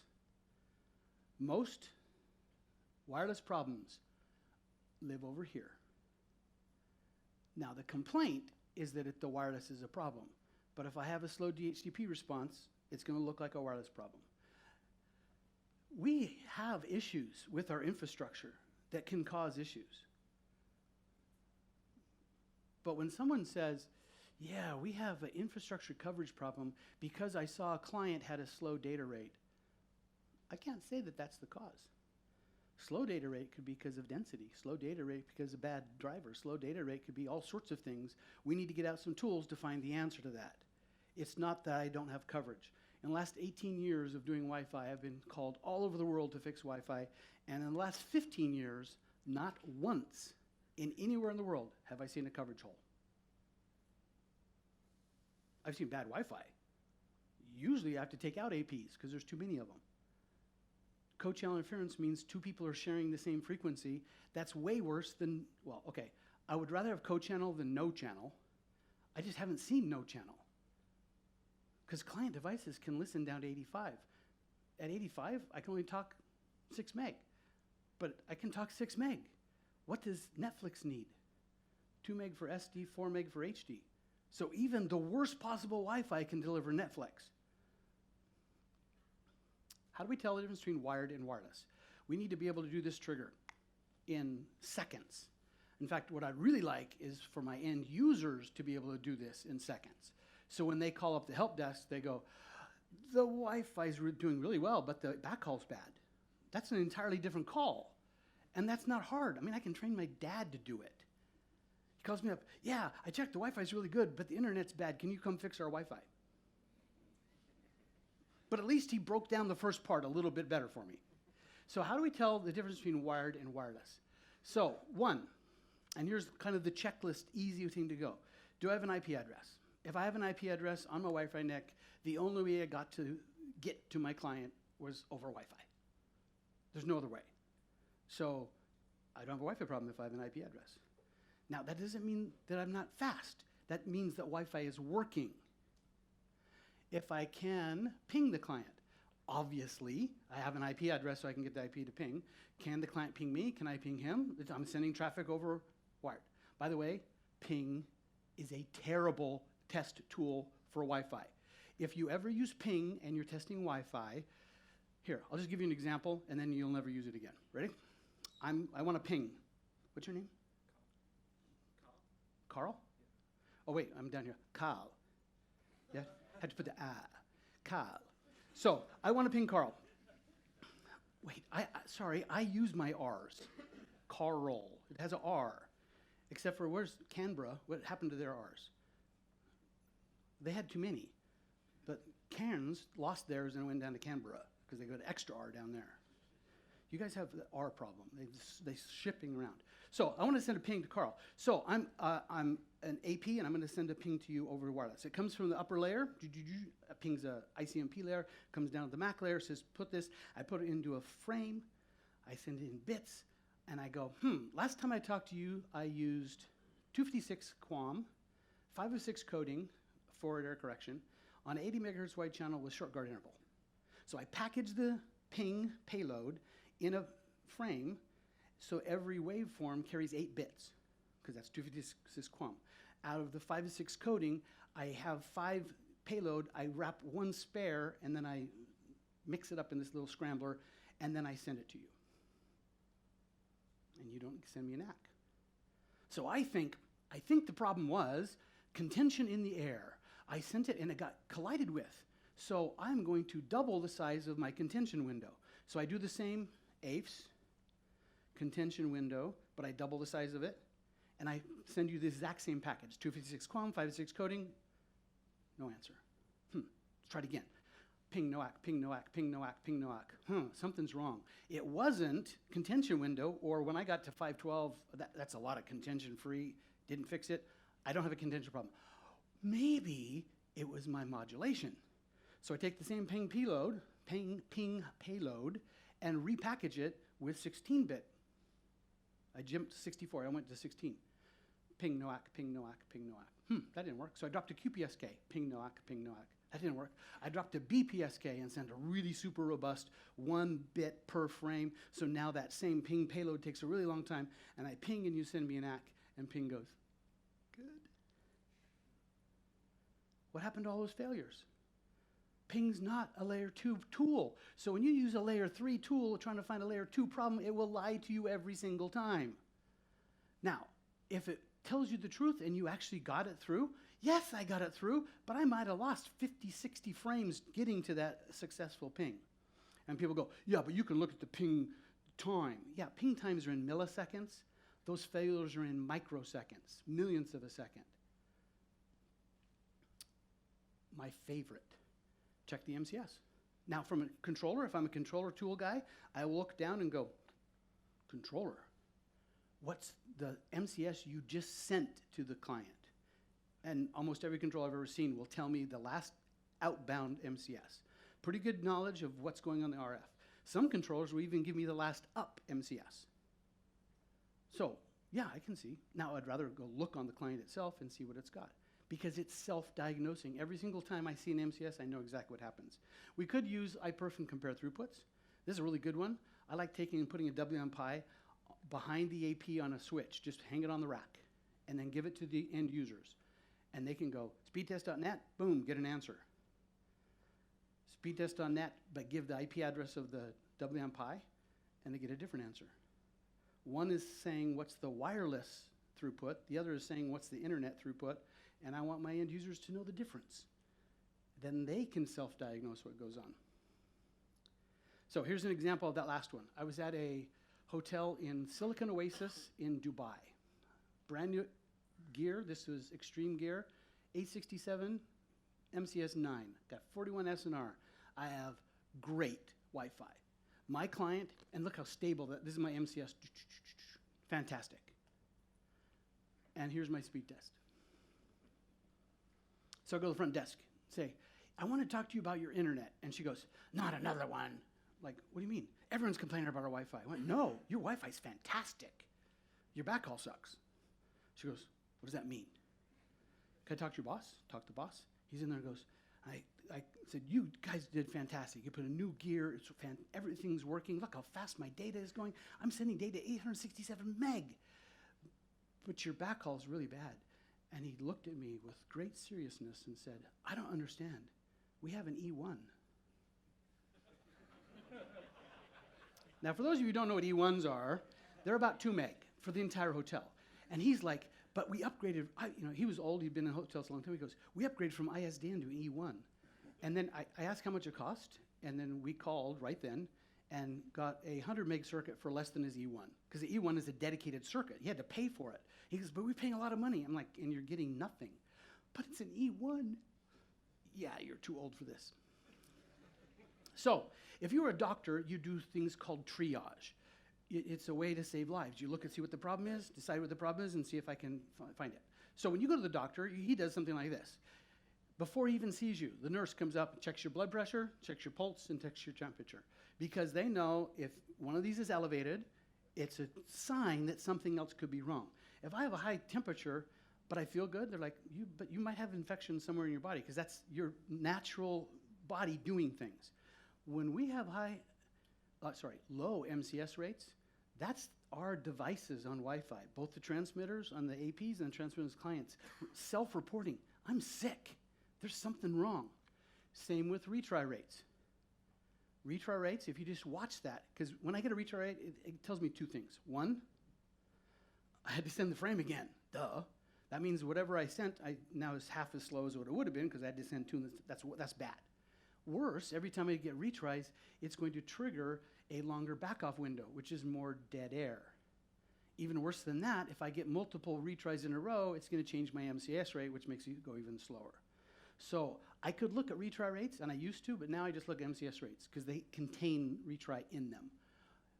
Most wireless problems live over here. Now, the complaint is that the wireless is a problem. But if I have a slow DHCP response, it's going to look like a wireless problem. We have issues with our infrastructure that can cause issues. But when someone says, yeah, we have an infrastructure coverage problem because I saw a client had a slow data rate, I can't say that that's the cause. Slow data rate could be because of density. Slow data rate because of bad drivers. Slow data rate could be all sorts of things. We need to get out some tools to find the answer to that. It's not that I don't have coverage. In the last 18 years of doing Wi-Fi, I've been called all over the world to fix Wi-Fi. And in the last 15 years, not once in anywhere in the world have I seen a coverage hole. I've seen bad Wi-Fi. Usually I have to take out APs because there's too many of them. Co-channel interference means two people are sharing the same frequency. That's way worse than, well, okay, I would rather have co-channel than no channel. I just haven't seen no channel. Because client devices can listen down to 85. At 85, I can only talk 6 meg. But I can talk 6 meg. What does Netflix need? 2 meg for SD, 4 meg for HD. So even the worst possible Wi-Fi can deliver Netflix. How do we tell the difference between wired and wireless? We need to be able to do this trigger in seconds. In fact, what I'd really like is for my end users to be able to do this in seconds. So when they call up the help desk, they go, the Wi-Fi's doing really well, but the backcall's bad. That's an entirely different call. And that's not hard. I mean, I can train my dad to do it. He calls me up, yeah, I checked, the Wi-Fi's really good, but the internet's bad. Can you come fix our Wi-Fi? But at least he broke down the first part a little bit better for me. So how do we tell the difference between wired and wireless? So, one, and here's kind of the checklist, easy thing to go. Do I have an IP address? if I have an IP address on my Wi-Fi NIC, the only way I got to get to my client was over Wi-Fi. There's no other way. So I don't have a Wi-Fi problem if I have an IP address. Now, that doesn't mean that I'm not fast. That means that Wi-Fi is working. If I can ping the client, obviously, I have an IP address so I can get the IP to ping. Can the client ping me? Can I ping him? I'm sending traffic over wired. By the way, ping is a terrible test tool for Wi-Fi. If you ever use ping and you're testing Wi-Fi, here, I'll just give you an example, and then you'll never use it again. Ready? I want to ping. What's your name? Carl? Oh, wait, I'm down here. Carl. Yeah? Had to put the Carl. So, I want to ping Carl. Wait, sorry, I use my R's. Carl. It has an R. Except for, where's Canberra? What happened to their R's? They had too many. But Cairns lost theirs and went down to Canberra because they got an extra R down there. You guys have the R problem. They shipping around. So I want to send a ping to Carl. So I'm an AP, and I'm going to send a ping to you over wireless. It comes from the upper layer. Pings a ICMP layer, comes down to the MAC layer, says put this. I put it into a frame. I send it in bits, and I go, last time I talked to you, I used 256 QAM, 506 coding, forward error correction, on 80 megahertz wide channel with short guard interval. So I package the ping payload in a frame, so every waveform carries 8 bits, because that's 256 QAM. Out of the 506 coding, I have 5 payload, I wrap 1 spare, and then I mix it up in this little scrambler, and then I send it to you. And you don't send me an ACK. So I think the problem was contention in the air. I sent it and it got collided with. So I'm going to double the size of my contention window. So I do the same AFES, contention window, but I double the size of it, and I send you the exact same package, 256 QAM, 506 coding, no answer. Let's try it again. Ping no ACK, ping no ACK, ping no ACK, ping no ACK. Something's wrong. It wasn't contention window, or when I got to 512, that's a lot of contention free, didn't fix it. I don't have a contention problem. Maybe it was my modulation. So I take the same ping payload, and repackage it with 16-bit. I jumped to 64, I went to 16. Ping no ACK, ping no ACK, ping no ACK. That didn't work. So I dropped a QPSK, ping no ACK, ping no ACK. That didn't work. I dropped a BPSK and sent a really super robust 1 bit per frame. So now that same ping payload takes a really long time, and I ping and you send me an ACK, and ping goes, good. What happened to all those failures? Ping's not a layer 2 tool. So when you use a layer 3 tool trying to find a layer 2 problem, it will lie to you every single time. Now, if it tells you the truth and you actually got it through, yes, I got it through, but I might have lost 50, 60 frames getting to that successful ping. And people go, yeah, but you can look at the ping time. Yeah, ping times are in milliseconds. Those failures are in microseconds, millionths of a second. My favorite. Check the MCS. Now from a controller, if I'm a controller tool guy, I will look down and go, controller, what's the MCS you just sent to the client? And almost every controller I've ever seen will tell me the last outbound MCS. Pretty good knowledge of what's going on in the RF. Some controllers will even give me the last up MCS. So, yeah, I can see. Now I'd rather go look on the client itself and see what it's got, because it's self-diagnosing. Every single time I see an MCS, I know exactly what happens. We could use iPerf and compare throughputs. This is a really good one. I like taking and putting a WLAN PI behind the AP on a switch. Just hang it on the rack, and then give it to the end users. And they can go, speedtest.net, boom, get an answer. Speedtest.net, but give the IP address of the WLAN PI, and they get a different answer. One is saying, what's the wireless throughput? The other is saying, what's the internet throughput? And I want my end users to know the difference. Then they can self-diagnose what goes on. So here's an example of that last one. I was at a hotel in Silicon Oasis in Dubai. Brand new gear. This was extreme gear. 867 MCS 9. Got 41 SNR. I have great Wi-Fi. My client, and look how stable that, this is my MCS. Fantastic. And here's my speed test. So I go to the front desk, say, I want to talk to you about your internet. And she goes, not another one. Like, what do you mean? Everyone's complaining about our Wi-Fi. I went, no, your Wi-Fi's fantastic. Your backhaul sucks. She goes, what does that mean? Can I talk to your boss? Talk to the boss. He's in there and goes, I said, you guys did fantastic. You put a new gear. Everything's working. Look how fast my data is going. I'm sending data 867 meg. But your backhaul is really bad. And he looked at me with great seriousness and said, I don't understand. We have an E1. Now, for those of you who don't know what E1s are, they're about 2 meg for the entire hotel. And he's like, but we upgraded, he was old, he'd been in hotels a long time. He goes, we upgraded from ISDN to E1. And then I asked how much it cost, and then we called right then and got a 100 meg circuit for less than his E1, because the E1 is a dedicated circuit. You had to pay for it. He goes, but we're paying a lot of money. I'm like, and you're getting nothing. But it's an E1. Yeah, you're too old for this. So, if you were a doctor, you do things called triage. It's a way to save lives. You look and see what the problem is, decide what the problem is, and see if I can find it. So when you go to the doctor, he does something like this. Before he even sees you, the nurse comes up, checks your blood pressure, checks your pulse, and checks your temperature. Because they know if one of these is elevated, it's a sign that something else could be wrong. If I have a high temperature, but I feel good, they're like, but you might have infection somewhere in your body, because that's your natural body doing things. When we have low MCS rates, that's our devices on Wi-Fi, both the transmitters on the APs and the transmitters clients, self-reporting. I'm sick. There's something wrong. Same with retry rates. Retry rates, if you just watch that, because when I get a retry rate, it tells me 2 things. 1, I had to send the frame again. Duh. That means whatever I sent now is half as slow as what it would have been, because I had to send 2. That's bad. Worse, every time I get retries, it's going to trigger a longer backoff window, which is more dead air. Even worse than that, if I get multiple retries in a row, it's going to change my MCS rate, which makes it go even slower. So I could look at retry rates, and I used to, but now I just look at MCS rates because they contain retry in them.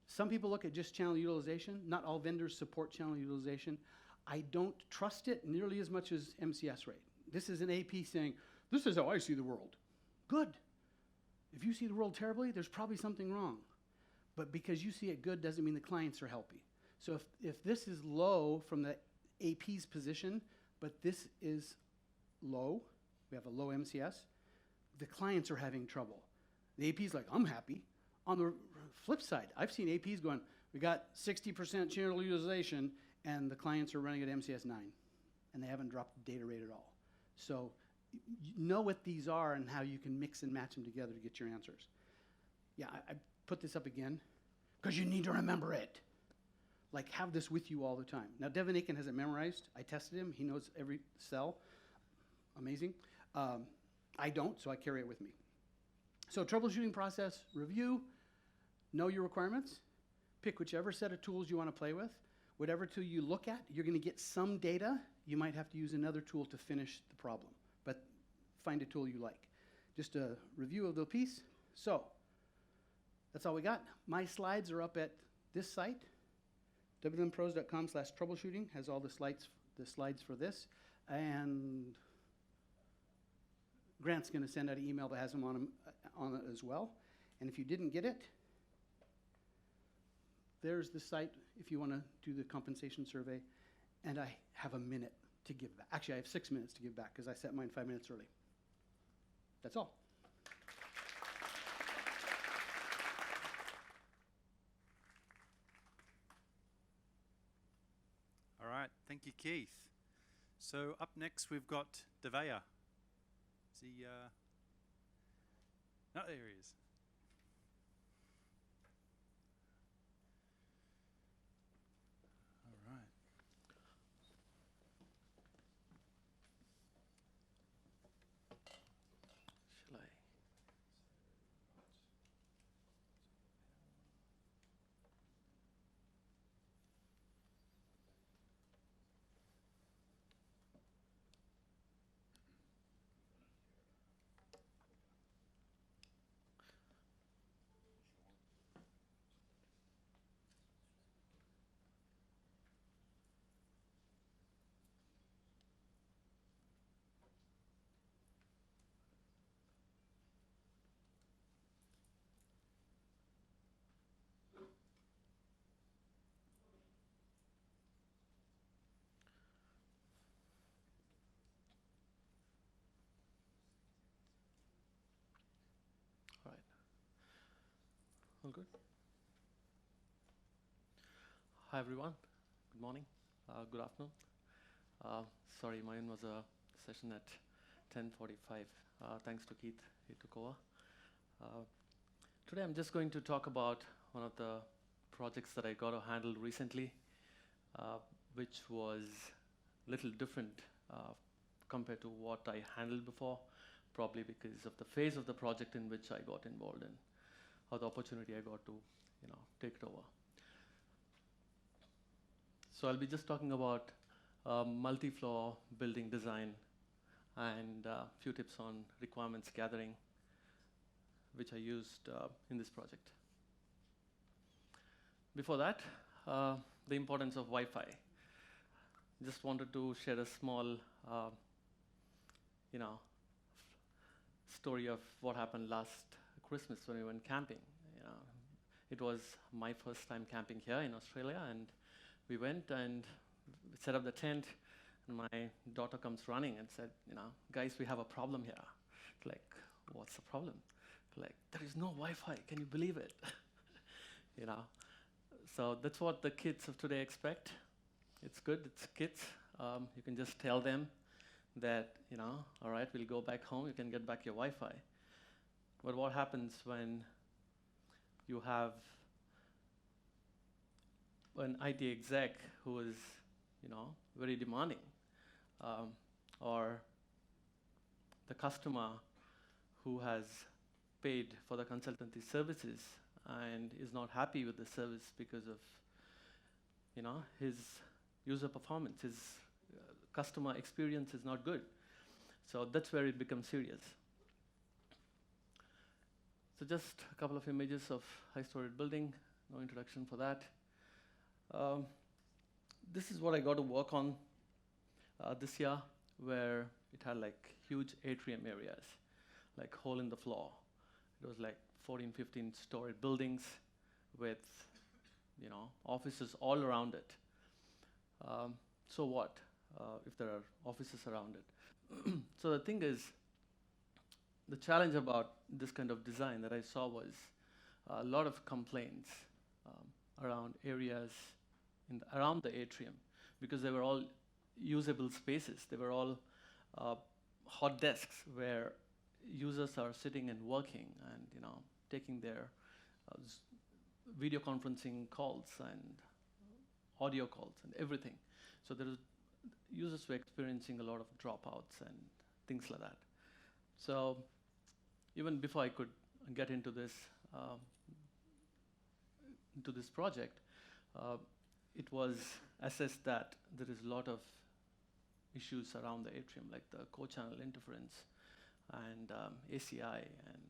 Some people look at just channel utilization. Not all vendors support channel utilization. I don't trust it nearly as much as MCS rate. This is an AP saying, this is how I see the world. Good. If you see the world terribly, there's probably something wrong. But because you see it good doesn't mean the clients are healthy. So if this is low from the AP's position, but this is low, we have a low MCS, the clients are having trouble. The AP's like, I'm happy. On the flip side, I've seen APs going, we got 60% channel utilization, and the clients are running at MCS 9, and they haven't dropped the data rate at all. So you know what these are and how you can mix and match them together to get your answers. Yeah, I put this up again because you need to remember it. Like, have this with you all the time. Now, Devin Aiken has it memorized. I tested him. He knows every cell. Amazing. I don't, so I carry it with me. So troubleshooting process, review, know your requirements, pick whichever set of tools you want to play with. Whatever tool you look at, you're going to get some data. You might have to use another tool to finish the problem, but find a tool you like. Just a review of the piece. So that's all we got. My slides are up at this site. wlmpros.com/troubleshooting has all the slides for this. And Grant's going to send out an email that has them on it as well. And if you didn't get it, there's the site if you want to do the compensation survey. And I have a minute to give back. Actually, I have 6 minutes to give back because I set mine 5 minutes early. That's all.
All right, thank you, Keith. So up next, we've got Devaiah. Is he, no, there he is. All right.
Shall I? All good? Hi, everyone. Good morning. Good afternoon. Sorry, mine was a session at 10:45. Thanks to Keith, he took over. Today, I'm just going to talk about one of the projects that I got to handle recently, which was a little different compared to what I handled before, probably because of the phase of the project in which I got involved in, or the opportunity I got to, take it over. So I'll be just talking about multi-floor building design and a few tips on requirements gathering, which I used in this project. Before that, the importance of Wi-Fi. Just wanted to share a small, story of what happened last Christmas when we went camping. It was my first time camping here in Australia, and we went and set up the tent, and my daughter comes running and said, guys, we have a problem here. Like, what's the problem? Like, there is no Wi-Fi, can you believe it? So that's what the kids of today expect. It's good, it's kids. You can just tell them that, all right, we'll go back home, you can get back your Wi-Fi. But what happens when you have an IT exec who is, very demanding, or the customer who has paid for the consultancy services and is not happy with the service because of, his user performance, his customer experience is not good. So that's where it becomes serious. So just a couple of images of high-storied building, no introduction for that. This is what I got to work on this year, where it had like huge atrium areas, like hole in the floor. It was like 14, 15 story buildings with, offices all around it. So what if there are offices around it? So the thing is, the challenge about this kind of design that I saw was a lot of complaints around areas around the atrium, because they were all usable spaces. They were all hot desks where users are sitting and working and taking their video conferencing calls and audio calls and everything. So users were experiencing a lot of dropouts and things like that. So even before I could get into this project, it was assessed that there is a lot of issues around the atrium, like the co-channel interference and ACI and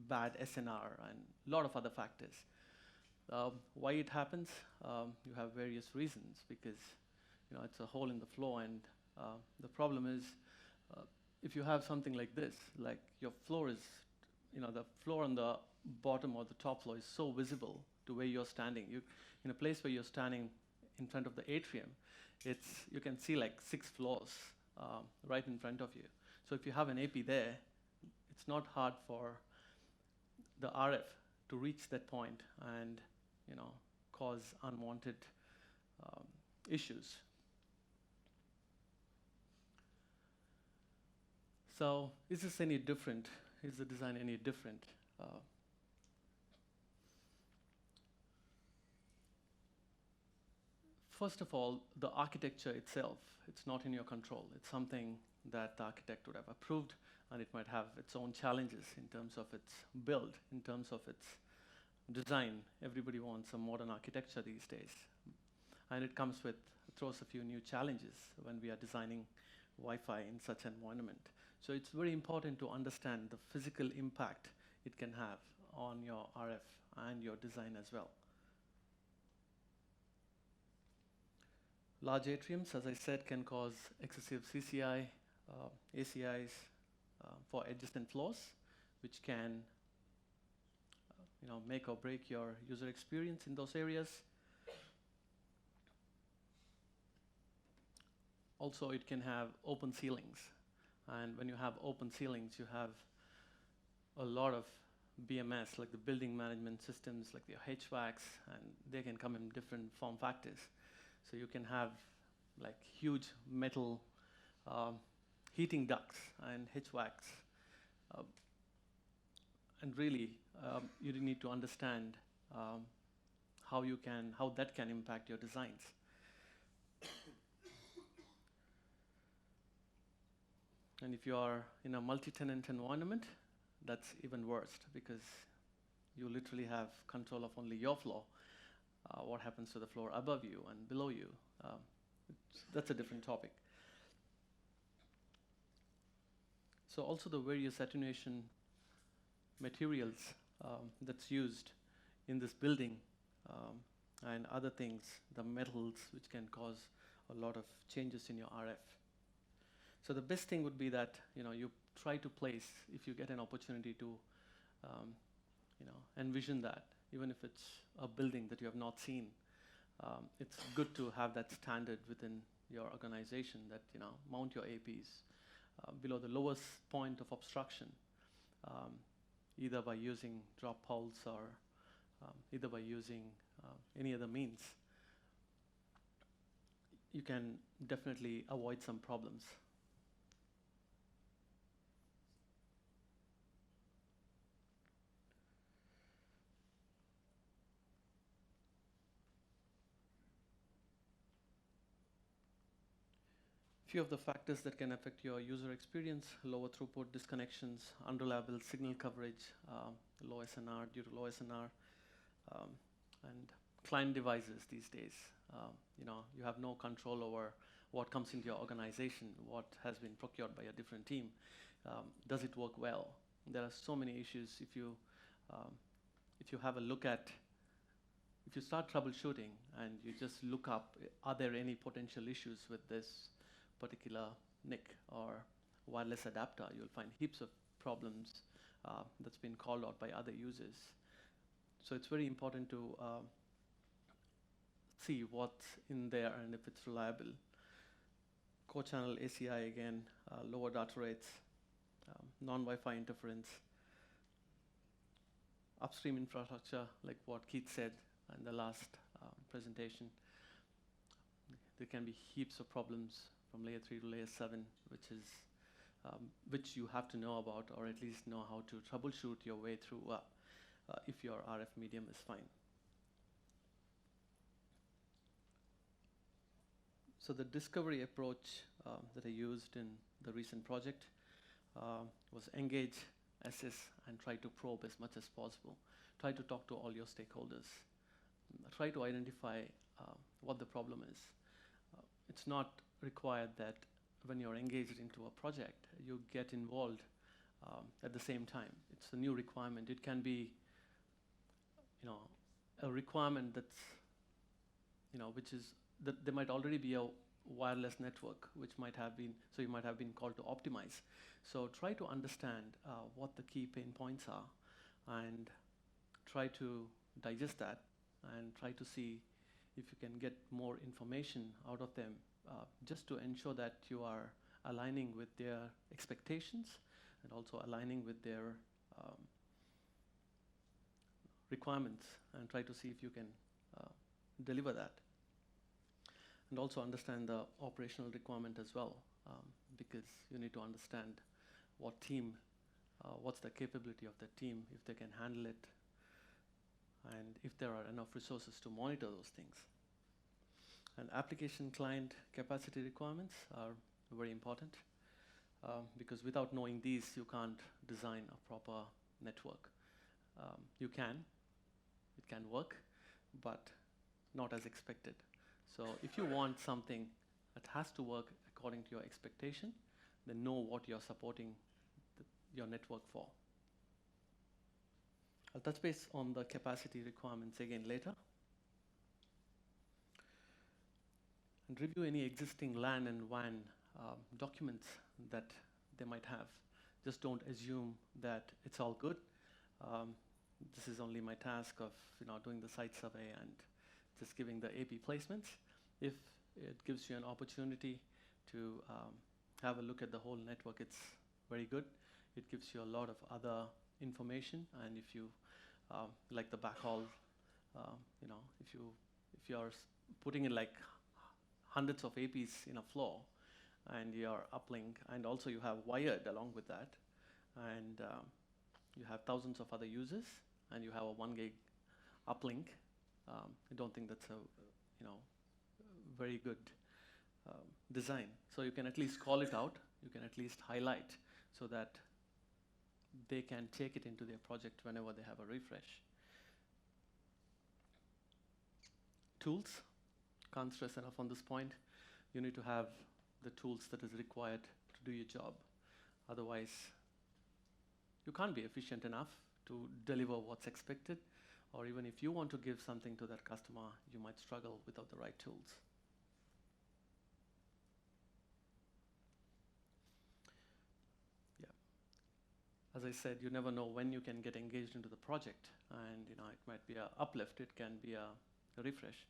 bad SNR and a lot of other factors. Why it happens? You have various reasons, because it's a hole in the floor, and the problem is if you have something like this, like your floor is, the floor on the bottom or the top floor is so visible to where you're standing. In a place where you're standing in front of the atrium, you can see like 6 floors right in front of you. So if you have an AP there, it's not hard for the RF to reach that point and cause unwanted issues. So is this any different? Is the design any different? First of all, the architecture itself, it's not in your control. It's something that the architect would have approved, and it might have its own challenges in terms of its build, in terms of its design. Everybody wants a modern architecture these days. And it throws a few new challenges when we are designing Wi-Fi in such an environment. So it's very important to understand the physical impact it can have on your RF and your design as well. Large atriums, as I said, can cause excessive CCI, ACIs for adjacent floors, which can make or break your user experience in those areas. Also, it can have open ceilings. And when you have open ceilings, you have a lot of BMS, like the building management systems, like your HVACs, and they can come in different form factors. So you can have like huge metal heating ducts and HVACs. And really, you need to understand how that can impact your designs. And if you are in a multi-tenant environment, that's even worse because you literally have control of only your floor. What happens to the floor above you and below you? That's a different topic. So also the various attenuation materials that's used in this building and other things, the metals which can cause a lot of changes in your RF. So the best thing would be that you try to place, if you get an opportunity to envision that, even if it's a building that you have not seen, it's good to have that standard within your organization that mount your APs below the lowest point of obstruction, either by using drop poles or either by using any other means. You can definitely avoid some problems. Few of the factors that can affect your user experience: lower throughput, disconnections, unreliable signal coverage, low SNR due to low SNR, and client devices these days. You have no control over what comes into your organization, what has been procured by a different team. Does it work well? There are so many issues. If you have a look at, if you start troubleshooting and you just look up, are there any potential issues with this particular NIC or wireless adapter, you'll find heaps of problems that's been called out by other users. So it's very important to see what's in there and if it's reliable. Core channel ACI again, lower data rates, non-Wi-Fi interference, upstream infrastructure, like what Keith said in the last presentation. There can be heaps of problems from layer 3 to layer 7, which you have to know about, or at least know how to troubleshoot your way through if your RF medium is fine. So the discovery approach that I used in the recent project was engage, assess, and try to probe as much as possible. Try to talk to all your stakeholders. Try to identify what the problem is. It's not required that when you're engaged into a project, you get involved at the same time. It's a new requirement. It can be, a requirement that's, which is that there might already be a wireless network, which might have been, so you might have been called to optimize. So try to understand what the key pain points are and try to digest that and try to see if you can get more information out of them, just to ensure that you are aligning with their expectations and also aligning with their requirements, and try to see if you can deliver that. And also understand the operational requirement as well, because you need to understand what team, what's the capability of the team, if they can handle it, and if there are enough resources to monitor those things. And application client capacity requirements are very important, because without knowing these, you can't design a proper network. It can work, but not as expected. So if you want something that has to work according to your expectation, then know what you're supporting your network for. I'll touch base on the capacity requirements again later. And review any existing LAN and WAN documents that they might have. Just don't assume that it's all good. This is only my task of doing the site survey and just giving the AP placements. If it gives you an opportunity to have a look at the whole network, it's very good. It gives you a lot of other information, and if you like the backhaul, if you are putting in like hundreds of APs in a flow, and you are uplink, and also you have wired along with that, and you have thousands of other users, and you have a 1 gig uplink. I don't think that's a very good design. So you can at least call it out. You can at least highlight so that they can take it into their project whenever they have a refresh. Tools, can't stress enough on this point. You need to have the tools that is required to do your job. Otherwise, you can't be efficient enough to deliver what's expected, or even if you want to give something to that customer, you might struggle without the right tools. As I said, you never know when you can get engaged into the project, and it might be an uplift, it can be a refresh.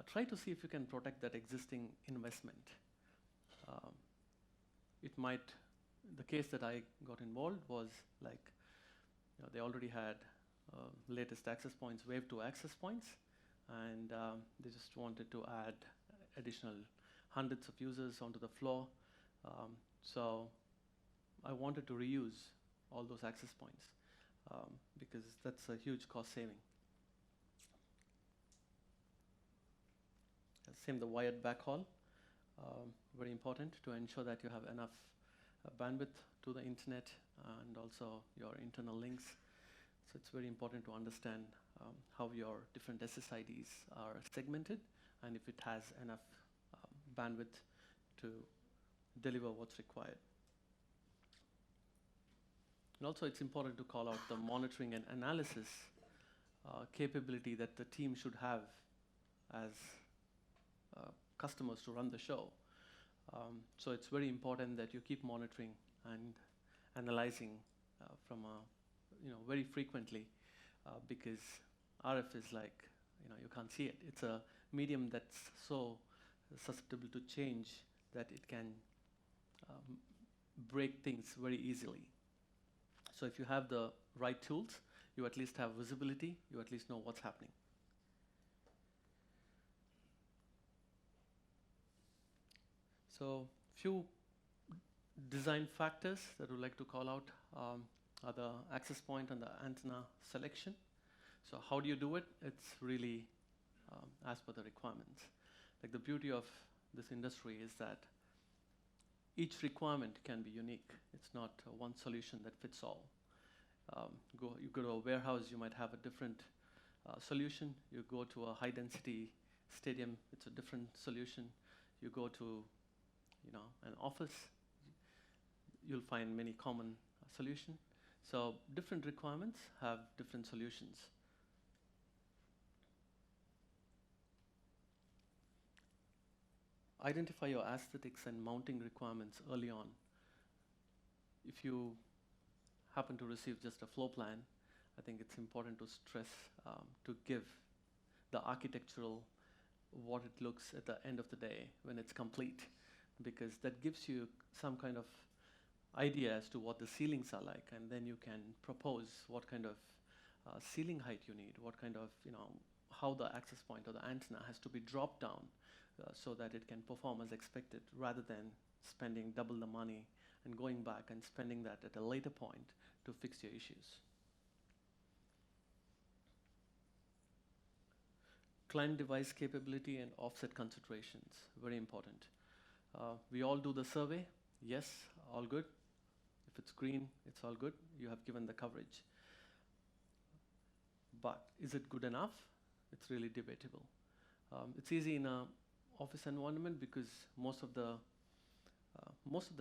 Try to see if you can protect that existing investment. The case that I got involved was like, they already had latest access points, wave 2 access points, and they just wanted to add additional hundreds of users onto the floor. So I wanted to reuse all those access points because that's a huge cost saving. Same the wired backhaul, very important to ensure that you have enough bandwidth to the internet and also your internal links. So it's very important to understand how your different SSIDs are segmented and if it has enough bandwidth to deliver what's required. And also it's important to call out the monitoring and analysis capability that the team should have as customers to run the show. So it's very important that you keep monitoring and analyzing from very frequently because RF is like, you can't see it. It's a medium that's so susceptible to change that it can break things very easily. So if you have the right tools, you at least have visibility, you at least know what's happening. So few design factors that I would like to call out are the access point and the antenna selection. So how do you do it? It's really as per the requirements. Like the beauty of this industry is that each requirement can be unique. It's not one solution that fits all. You go to a warehouse, you might have a different solution. You go to a high density stadium, it's a different solution. You go to an office, you'll find many common solutions. So different requirements have different solutions. Identify your aesthetics and mounting requirements early on. If you happen to receive just a floor plan, I think it's important to stress to give the architectural what it looks at the end of the day when it's complete, because that gives you some kind of idea as to what the ceilings are like, and then you can propose what kind of ceiling height you need, what kind of, how the access point or the antenna has to be dropped down so that it can perform as expected, rather than spending double the money and going back and spending that at a later point to fix your issues. Client device capability and offset considerations, very important. We all do the survey. Yes, all good. If it's green, it's all good. You have given the coverage. But is it good enough? It's really debatable. It's easy in an office environment because most of the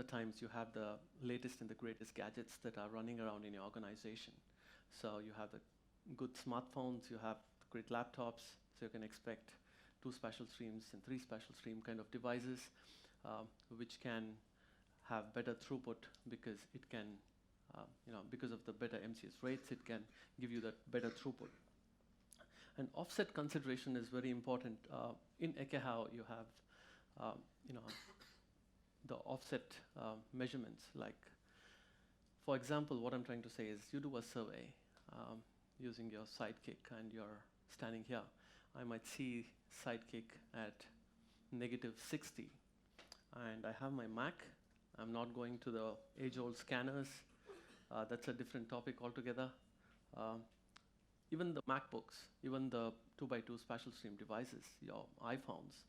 times you have the latest and the greatest gadgets that are running around in your organization. So you have the good smartphones, you have great laptops, so you can expect 2 special streams and 3 special stream kind of devices, which can have better throughput because it can, because of the better MCS rates, it can give you that better throughput. And offset consideration is very important. In Ekehau, you have, the offset measurements. Like For example, what I'm trying to say is you do a survey using your Sidekick and you're standing here. I might see Sidekick at -60 and I have my Mac. I'm not going to the age-old scanners. That's a different topic altogether. Even the MacBooks, even the 2x2 spatial stream devices, your iPhones,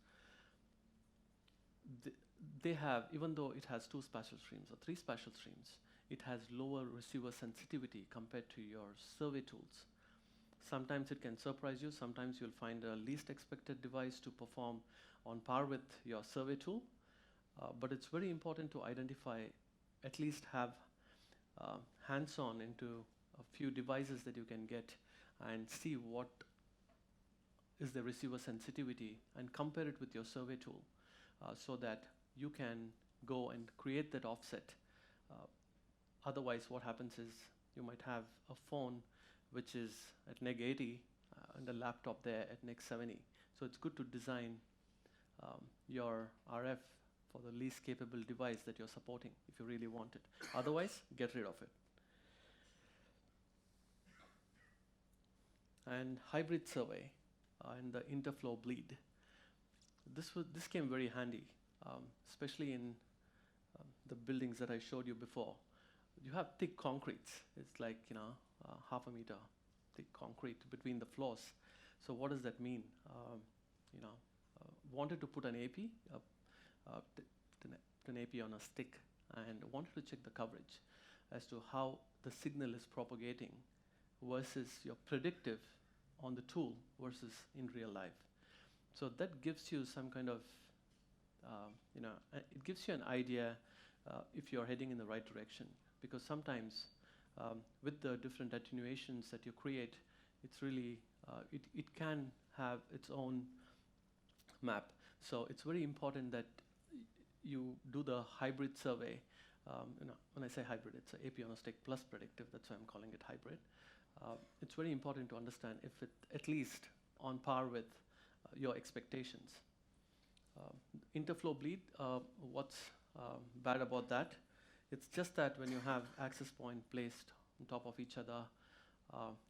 they have, even though it has 2 spatial streams or 3 spatial streams, it has lower receiver sensitivity compared to your survey tools. Sometimes it can surprise you. Sometimes you'll find a least expected device to perform on par with your survey tool. But it's very important to identify, at least have hands-on into a few devices that you can get and see what is the receiver sensitivity and compare it with your survey tool so that you can go and create that offset. Otherwise, what happens is you might have a phone which is at -80 and a laptop there at -70. So it's good to design your RF for the least capable device that you're supporting if you really want it. Otherwise, get rid of it. And hybrid survey and the interflow bleed. This came very handy, especially in the buildings that I showed you before. You have thick concretes. It's like, half a meter thick concrete between the floors. So what does that mean? Wanted to put an AP, an AP on a stick, and wanted to check the coverage as to how the signal is propagating versus your predictive on the tool versus in real life. So that gives you some kind of, it gives you an idea if you're heading in the right direction. Because sometimes with the different attenuations that you create, it's really, it can have its own map. So it's very important that you do the hybrid survey. When I say hybrid, it's an AP on a stick plus predictive. That's why I'm calling it hybrid. It's very important to understand if it at least on par with your expectations. Interflow bleed, what's bad about that? It's just that when you have access point placed on top of each other,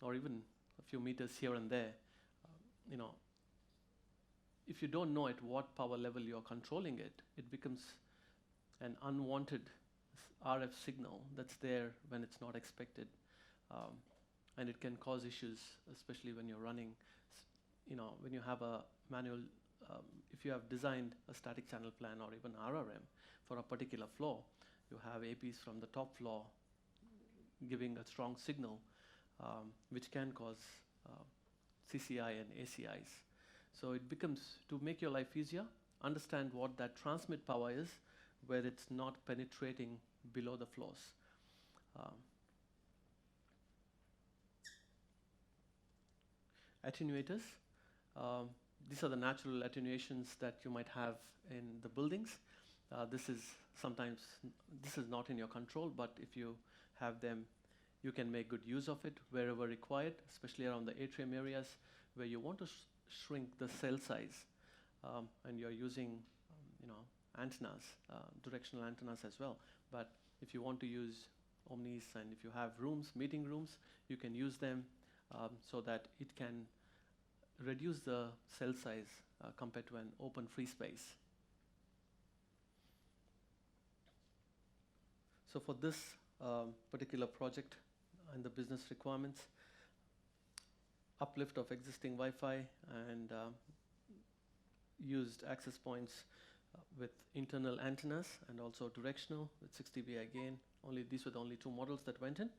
or even a few meters here and there, if you don't know at what power level you're controlling it, it becomes an unwanted RF signal that's there when it's not expected. And it can cause issues, especially when you're running, when you have a manual, if you have designed a static channel plan or even RRM for a particular floor, you have APs from the top floor giving a strong signal, which can cause CCI and ACIs. So it becomes, to make your life easier, understand what that transmit power is, where it's not penetrating below the floors. Attenuators. These are the natural attenuations that you might have in the buildings. This is not in your control, but if you have them, you can make good use of it wherever required, especially around the atrium areas where you want to shrink the cell size, and you're using, antennas, directional antennas as well. But if you want to use omnis and if you have rooms, meeting rooms, you can use them so that it can reduce the cell size compared to an open free space. So for this particular project and the business requirements, uplift of existing Wi-Fi and used access points with internal antennas and also directional with 6 dBi gain. These were the only 2 models that went in.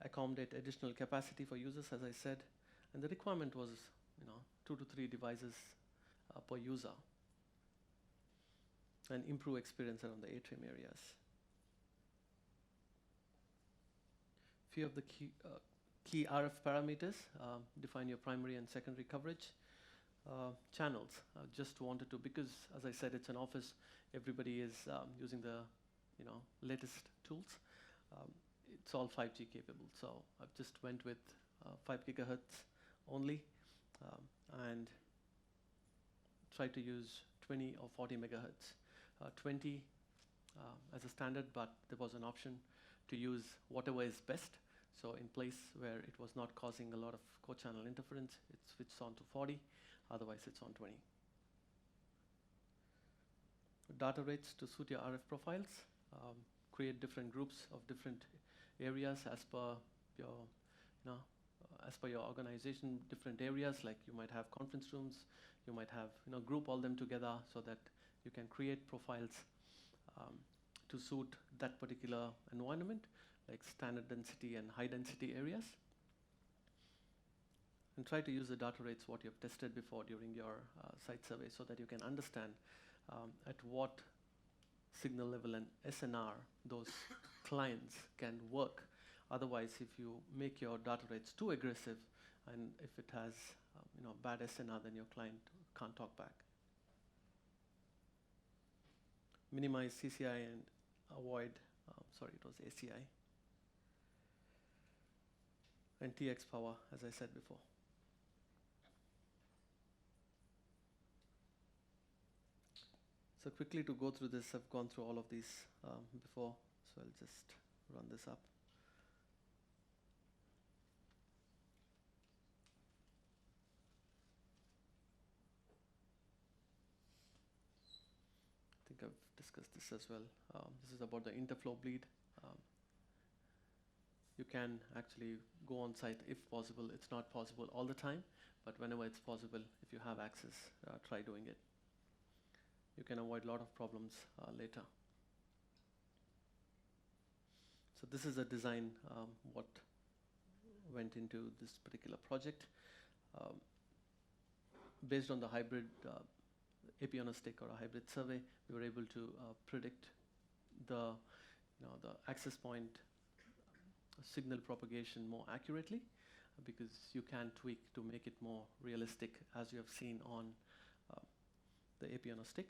Accommodate additional capacity for users, as I said, and the requirement was 2 to 3 devices per user, and improve experience around the atrium areas. Few of the key RF parameters, define your primary and secondary coverage. Channels, just wanted to, because as I said, it's an office, everybody is using the latest tools. It's all 5G capable, so I've just went with 5 gigahertz only, and tried to use 20 or 40 megahertz. 20 as a standard, but there was an option to use whatever is best. So in place where it was not causing a lot of co-channel interference, it switched on to 40, otherwise it's on 20. Data rates to suit your RF profiles. Create different groups of different areas as per your, as per your organization, different areas, like you might have conference rooms, you might have, group all them together so that you can create profiles to suit that particular environment, like standard density and high density areas. And try to use the data rates what you've tested before during your site survey so that you can understand at what signal level and SNR those clients can work. Otherwise, if you make your data rates too aggressive and if it has bad SNR, then your client can't talk back. Minimize CCI and avoid, it was ACI. And TX power, as I said before. So quickly to go through this, I've gone through all of these before, so I'll just run this up. I think I've discussed this as well. This is about the interflow bleed. You can actually go on site if possible. It's not possible all the time, but whenever it's possible, if you have access, try doing it. You can avoid a lot of problems later. So this is a design, what went into this particular project. Based on the hybrid AP on a stick or a hybrid survey, we were able to predict the access point signal propagation more accurately, because you can tweak to make it more realistic, as you have seen on the AP on a stick.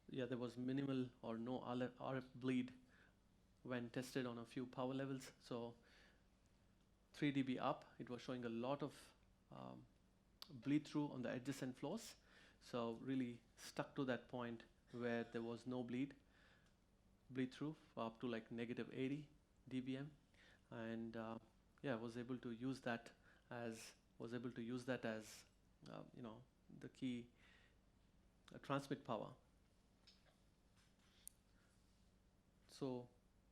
Yeah, there was minimal or no RF bleed when tested on a few power levels. So 3 dB up, it was showing a lot of bleed through on the adjacent floors. So really stuck to that point where there was no bleed through up to like -80 dBm, and yeah, was able to use that as the key transmit power. So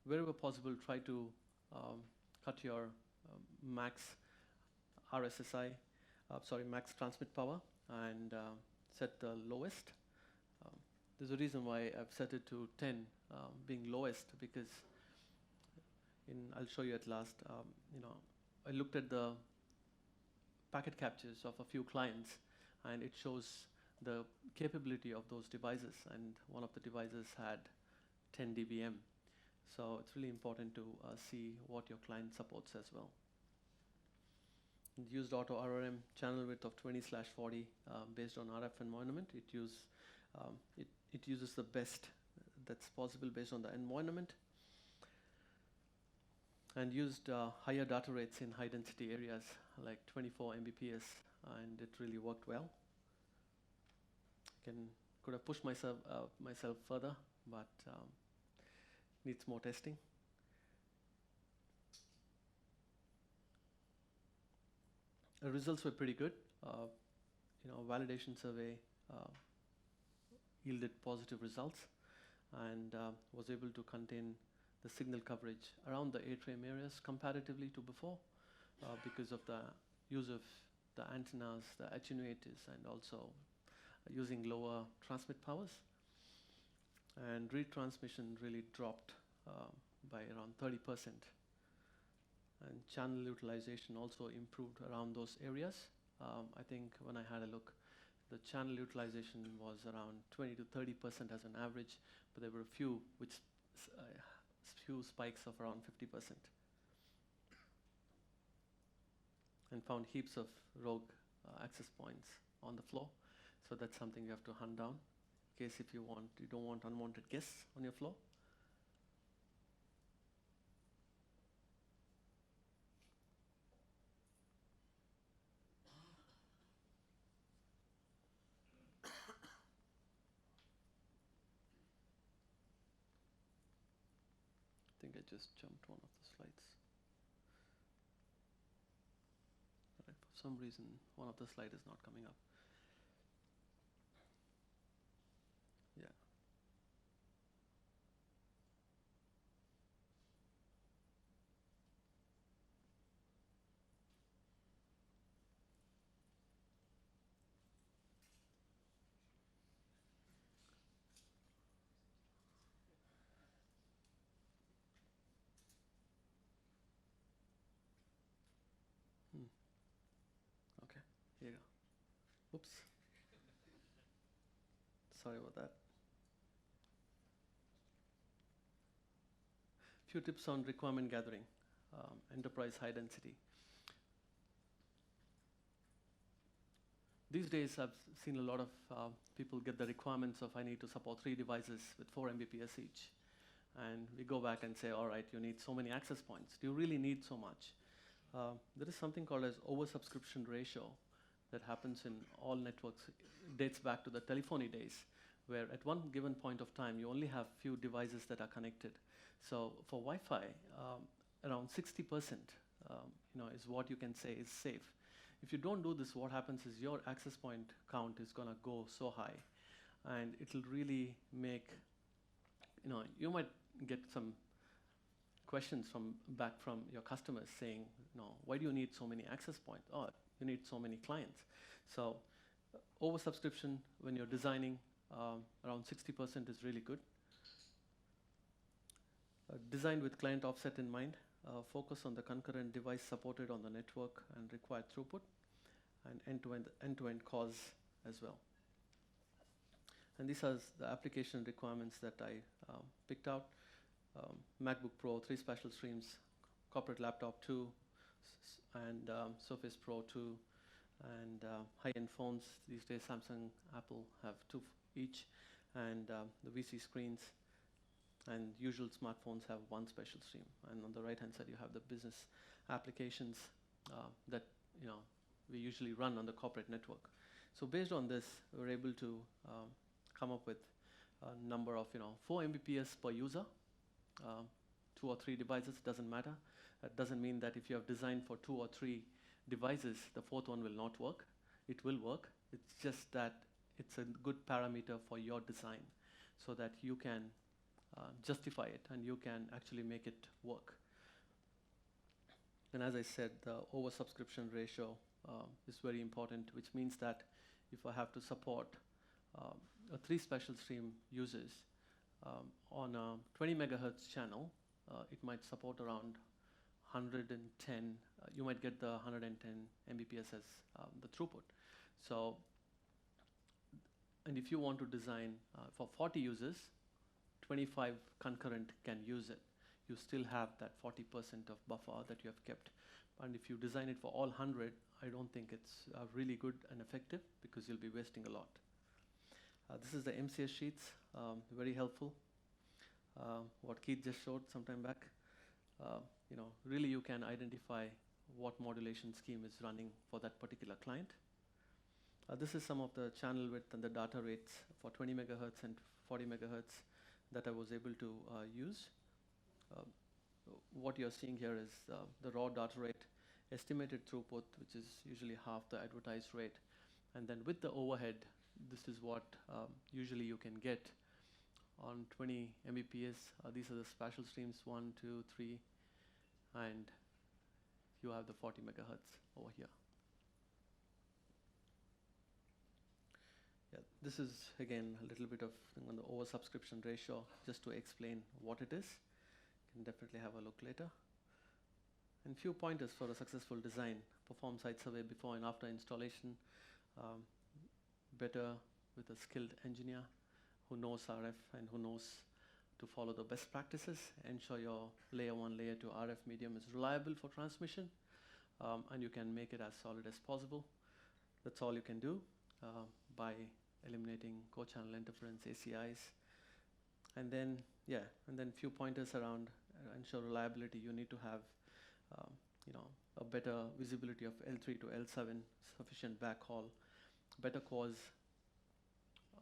wherever possible, try to cut your max RSSI, max transmit power, and set the lowest. There's a reason why I've set it to 10, being lowest, because I'll show you at last. I looked at the packet captures of a few clients, and it shows the capability of those devices, and one of the devices had 10 dBm. So it's really important to see what your client supports as well. It used auto RRM channel width of 20/40 based on RF environment. It uses the best that's possible based on the environment, and used higher data rates in high density areas like 24 Mbps, and it really worked well. Could have pushed myself further, but needs more testing. The results were pretty good. Validation survey yielded positive results, and was able to contain the signal coverage around the atrium areas comparatively to before, because of the use of the antennas, the attenuators, and also using lower transmit powers. And retransmission really dropped by around 30%. And channel utilization also improved around those areas. I think when I had a look, the channel utilization was around 20 to 30% as an average, but there were a few spikes of around 50%. And found heaps of rogue access points on the floor. So that's something you have to hunt down, in case if you don't want unwanted guests on your floor. think I just jumped one of the slides. All right, for some reason, one of the slides is not coming up. Yeah. Okay, here you go. Oops. Sorry about that. Few tips on requirement gathering, enterprise high density. These days, I've seen a lot of people get the requirements of I need to support 3 devices with 4 Mbps each. And we go back and say, all right, you need so many access points. Do you really need so much? There is something called as oversubscription ratio that happens in all networks. It dates back to the telephony days, where at one given point of time, you only have few devices that are connected. So for Wi-Fi, around 60% is what you can say is safe. If you don't do this, what happens is your access point count is going to go so high, and it'll really make, you might get some questions back from your customers saying, why do you need so many access points? Oh, you need so many clients. So oversubscription when you're designing, around 60% is really good. Designed with client offset in mind, focus on the concurrent device supported on the network and required throughput, and end-to-end cause as well. And these are the application requirements that I picked out. MacBook Pro, 3 special streams, corporate laptop 2, and Surface Pro 2, and high-end phones. These days, Samsung, Apple have 2 each, and the VC screens. And usual smartphones have 1 special stream. And on the right-hand side, you have the business applications that we usually run on the corporate network. So based on this, we're able to come up with a number of 4 Mbps per user, 2 or 3 devices, doesn't matter. That doesn't mean that if you have designed for 2 or 3 devices, the 4th one will not work. It will work. It's just that it's a good parameter for your design so that you can justify it and you can actually make it work. And as I said, the oversubscription ratio is very important, which means that if I have to support 3 special stream users on a 20 megahertz channel, it might support around 110. You might get the 110 Mbps as the throughput. So, and if you want to design for 40 users, 25 concurrent can use it. You still have that 40% of buffer that you have kept. And if you design it for all 100, I don't think it's really good and effective because you'll be wasting a lot. This is the MCS sheets, very helpful. What Keith just showed some time back. Really you can identify what modulation scheme is running for that particular client. This is some of the channel width and the data rates for 20 megahertz and 40 megahertz that I was able to use. What you're seeing here is the raw data rate, estimated throughput, which is usually half the advertised rate. And then with the overhead, this is what usually you can get on 20 Mbps. These are the special streams, 1, 2, 3, and you have the 40 megahertz over here. Yeah, this is again a little bit of on the oversubscription ratio, just to explain what it is. You can definitely have a look later. And few pointers for a successful design: perform site survey before and after installation. Better with a skilled engineer who knows RF and who knows to follow the best practices. Ensure your layer 1, layer 2 RF medium is reliable for transmission, and you can make it as solid as possible. That's all you can do by eliminating co-channel interference, ACIs. And then, few pointers around ensure reliability. You need to have, a better visibility of L3 to L7, sufficient backhaul, better cause,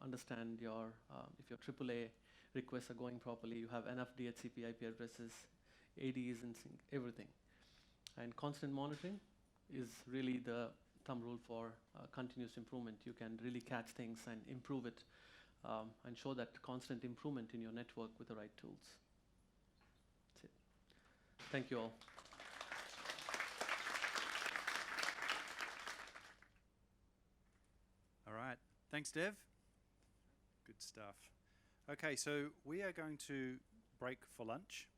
understand your, if your AAA requests are going properly, you have enough DHCP IP addresses, AD is in sync, everything. And constant monitoring is really the thumb rule for continuous improvement. You can really catch things and improve it and show that constant improvement in your network with the right tools. That's it. Thank you all.
All right. Thanks, Dev. Good stuff. Okay, so we are going to break for lunch.